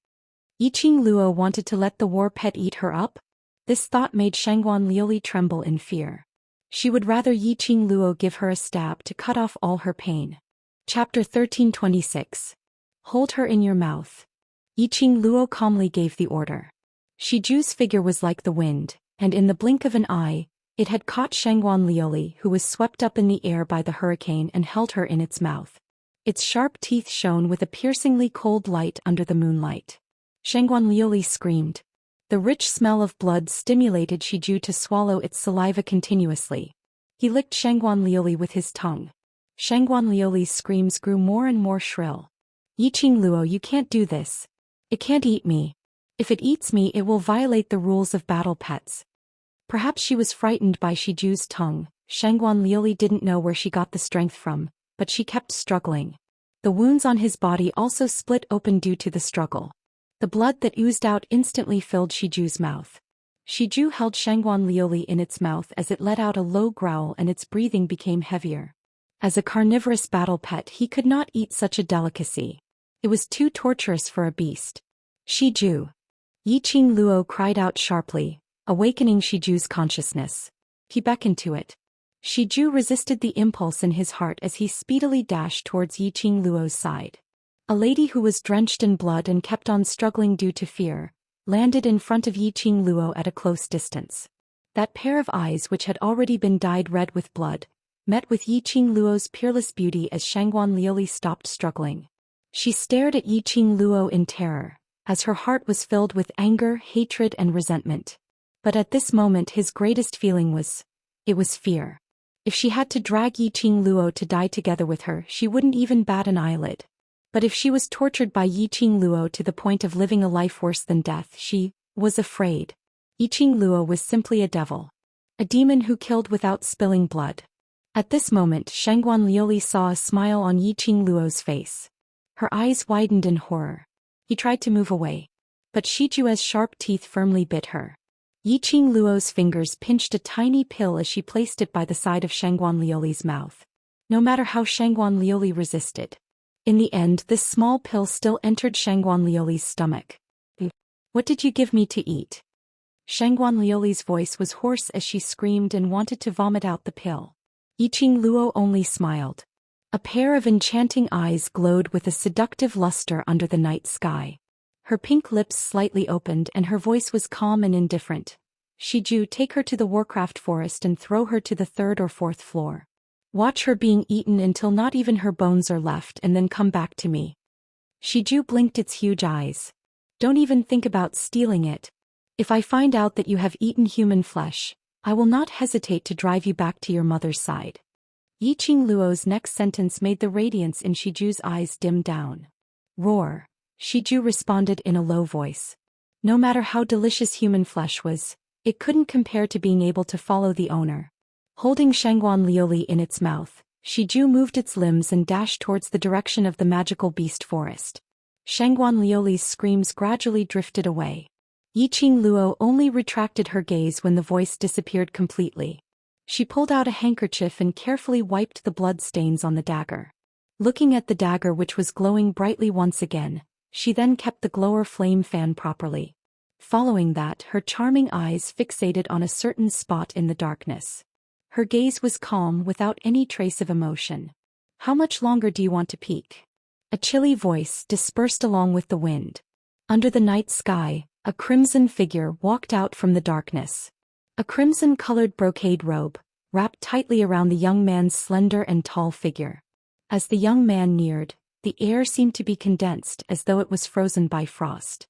Yiqing Luo wanted to let the war pet eat her up? This thought made Shangguan Liuli tremble in fear. She would rather Yiqing Luo give her a stab to cut off all her pain. Chapter 1326. Hold her in your mouth. Yiqing Luo calmly gave the order. Shiju's figure was like the wind, and in the blink of an eye, it had caught Shangguan Liuli, who was swept up in the air by the hurricane, and held her in its mouth. Its sharp teeth shone with a piercingly cold light under the moonlight. Shangguan Liuli screamed. The rich smell of blood stimulated Shiju to swallow its saliva continuously. He licked Shangguan Liuli with his tongue. Shangguan Liuli's screams grew more and more shrill. Yiqing Luo, you can't do this. It can't eat me. If it eats me, it will violate the rules of battle pets. Perhaps she was frightened by Shiju's tongue. Shangguan Liuli didn't know where she got the strength from, but she kept struggling. The wounds on his body also split open due to the struggle. The blood that oozed out instantly filled Shiju's mouth. Shiju held Shangguan Liuli in its mouth as it let out a low growl and its breathing became heavier. As a carnivorous battle pet, he could not eat such a delicacy. It was too torturous for a beast. Shiju. Yiqing Luo cried out sharply, awakening Shiju's consciousness. He beckoned to it. Shiju resisted the impulse in his heart as he speedily dashed towards Yiqing Luo's side. A lady who was drenched in blood and kept on struggling due to fear, landed in front of Yiqing Luo at a close distance. That pair of eyes, which had already been dyed red with blood, met with Yiqing Luo's peerless beauty as Shangguan Liuli stopped struggling. She stared at Yiqing Luo in terror, as her heart was filled with anger, hatred, and resentment. But at this moment his greatest feeling was fear. If she had to drag Yiqing Luo to die together with her, she wouldn't even bat an eyelid. But if she was tortured by Yiqing Luo to the point of living a life worse than death, she was afraid. Yiqing Luo was simply a devil. A demon who killed without spilling blood. At this moment, Shangguan Liuli saw a smile on Yiqing Luo's face. Her eyes widened in horror. He tried to move away. But Shiju's sharp teeth firmly bit her. Yiqing Luo's fingers pinched a tiny pill as she placed it by the side of Shangguan Liuli's mouth. No matter how Shangguan Liuli resisted. In the end, this small pill still entered Shangguan Liuli's stomach. What did you give me to eat? Shangguan Liuli's voice was hoarse as she screamed and wanted to vomit out the pill. Yiqing Luo only smiled. A pair of enchanting eyes glowed with a seductive luster under the night sky. Her pink lips slightly opened and her voice was calm and indifferent. Shiju, take her to the Warcraft forest and throw her to the 3rd or 4th floor. Watch her being eaten until not even her bones are left and then come back to me. Shiju blinked its huge eyes. Don't even think about stealing it. If I find out that you have eaten human flesh, I will not hesitate to drive you back to your mother's side. Yiqing Luo's next sentence made the radiance in Shiju's eyes dim down. Roar, Shiju responded in a low voice. No matter how delicious human flesh was, it couldn't compare to being able to follow the owner. Holding Shangguan Liuli in its mouth, Shiju moved its limbs and dashed towards the direction of the magical beast forest. Shangguan Liuli's screams gradually drifted away. Yiqing Luo only retracted her gaze when the voice disappeared completely. She pulled out a handkerchief and carefully wiped the blood stains on the dagger. Looking at the dagger which was glowing brightly once again, she then kept the glower flame fan properly. Following that, her charming eyes fixated on a certain spot in the darkness. Her gaze was calm without any trace of emotion. How much longer do you want to peek? A chilly voice dispersed along with the wind. Under the night sky, a crimson figure walked out from the darkness. A crimson-colored brocade robe, wrapped tightly around the young man's slender and tall figure. As the young man neared, the air seemed to be condensed as though it was frozen by frost.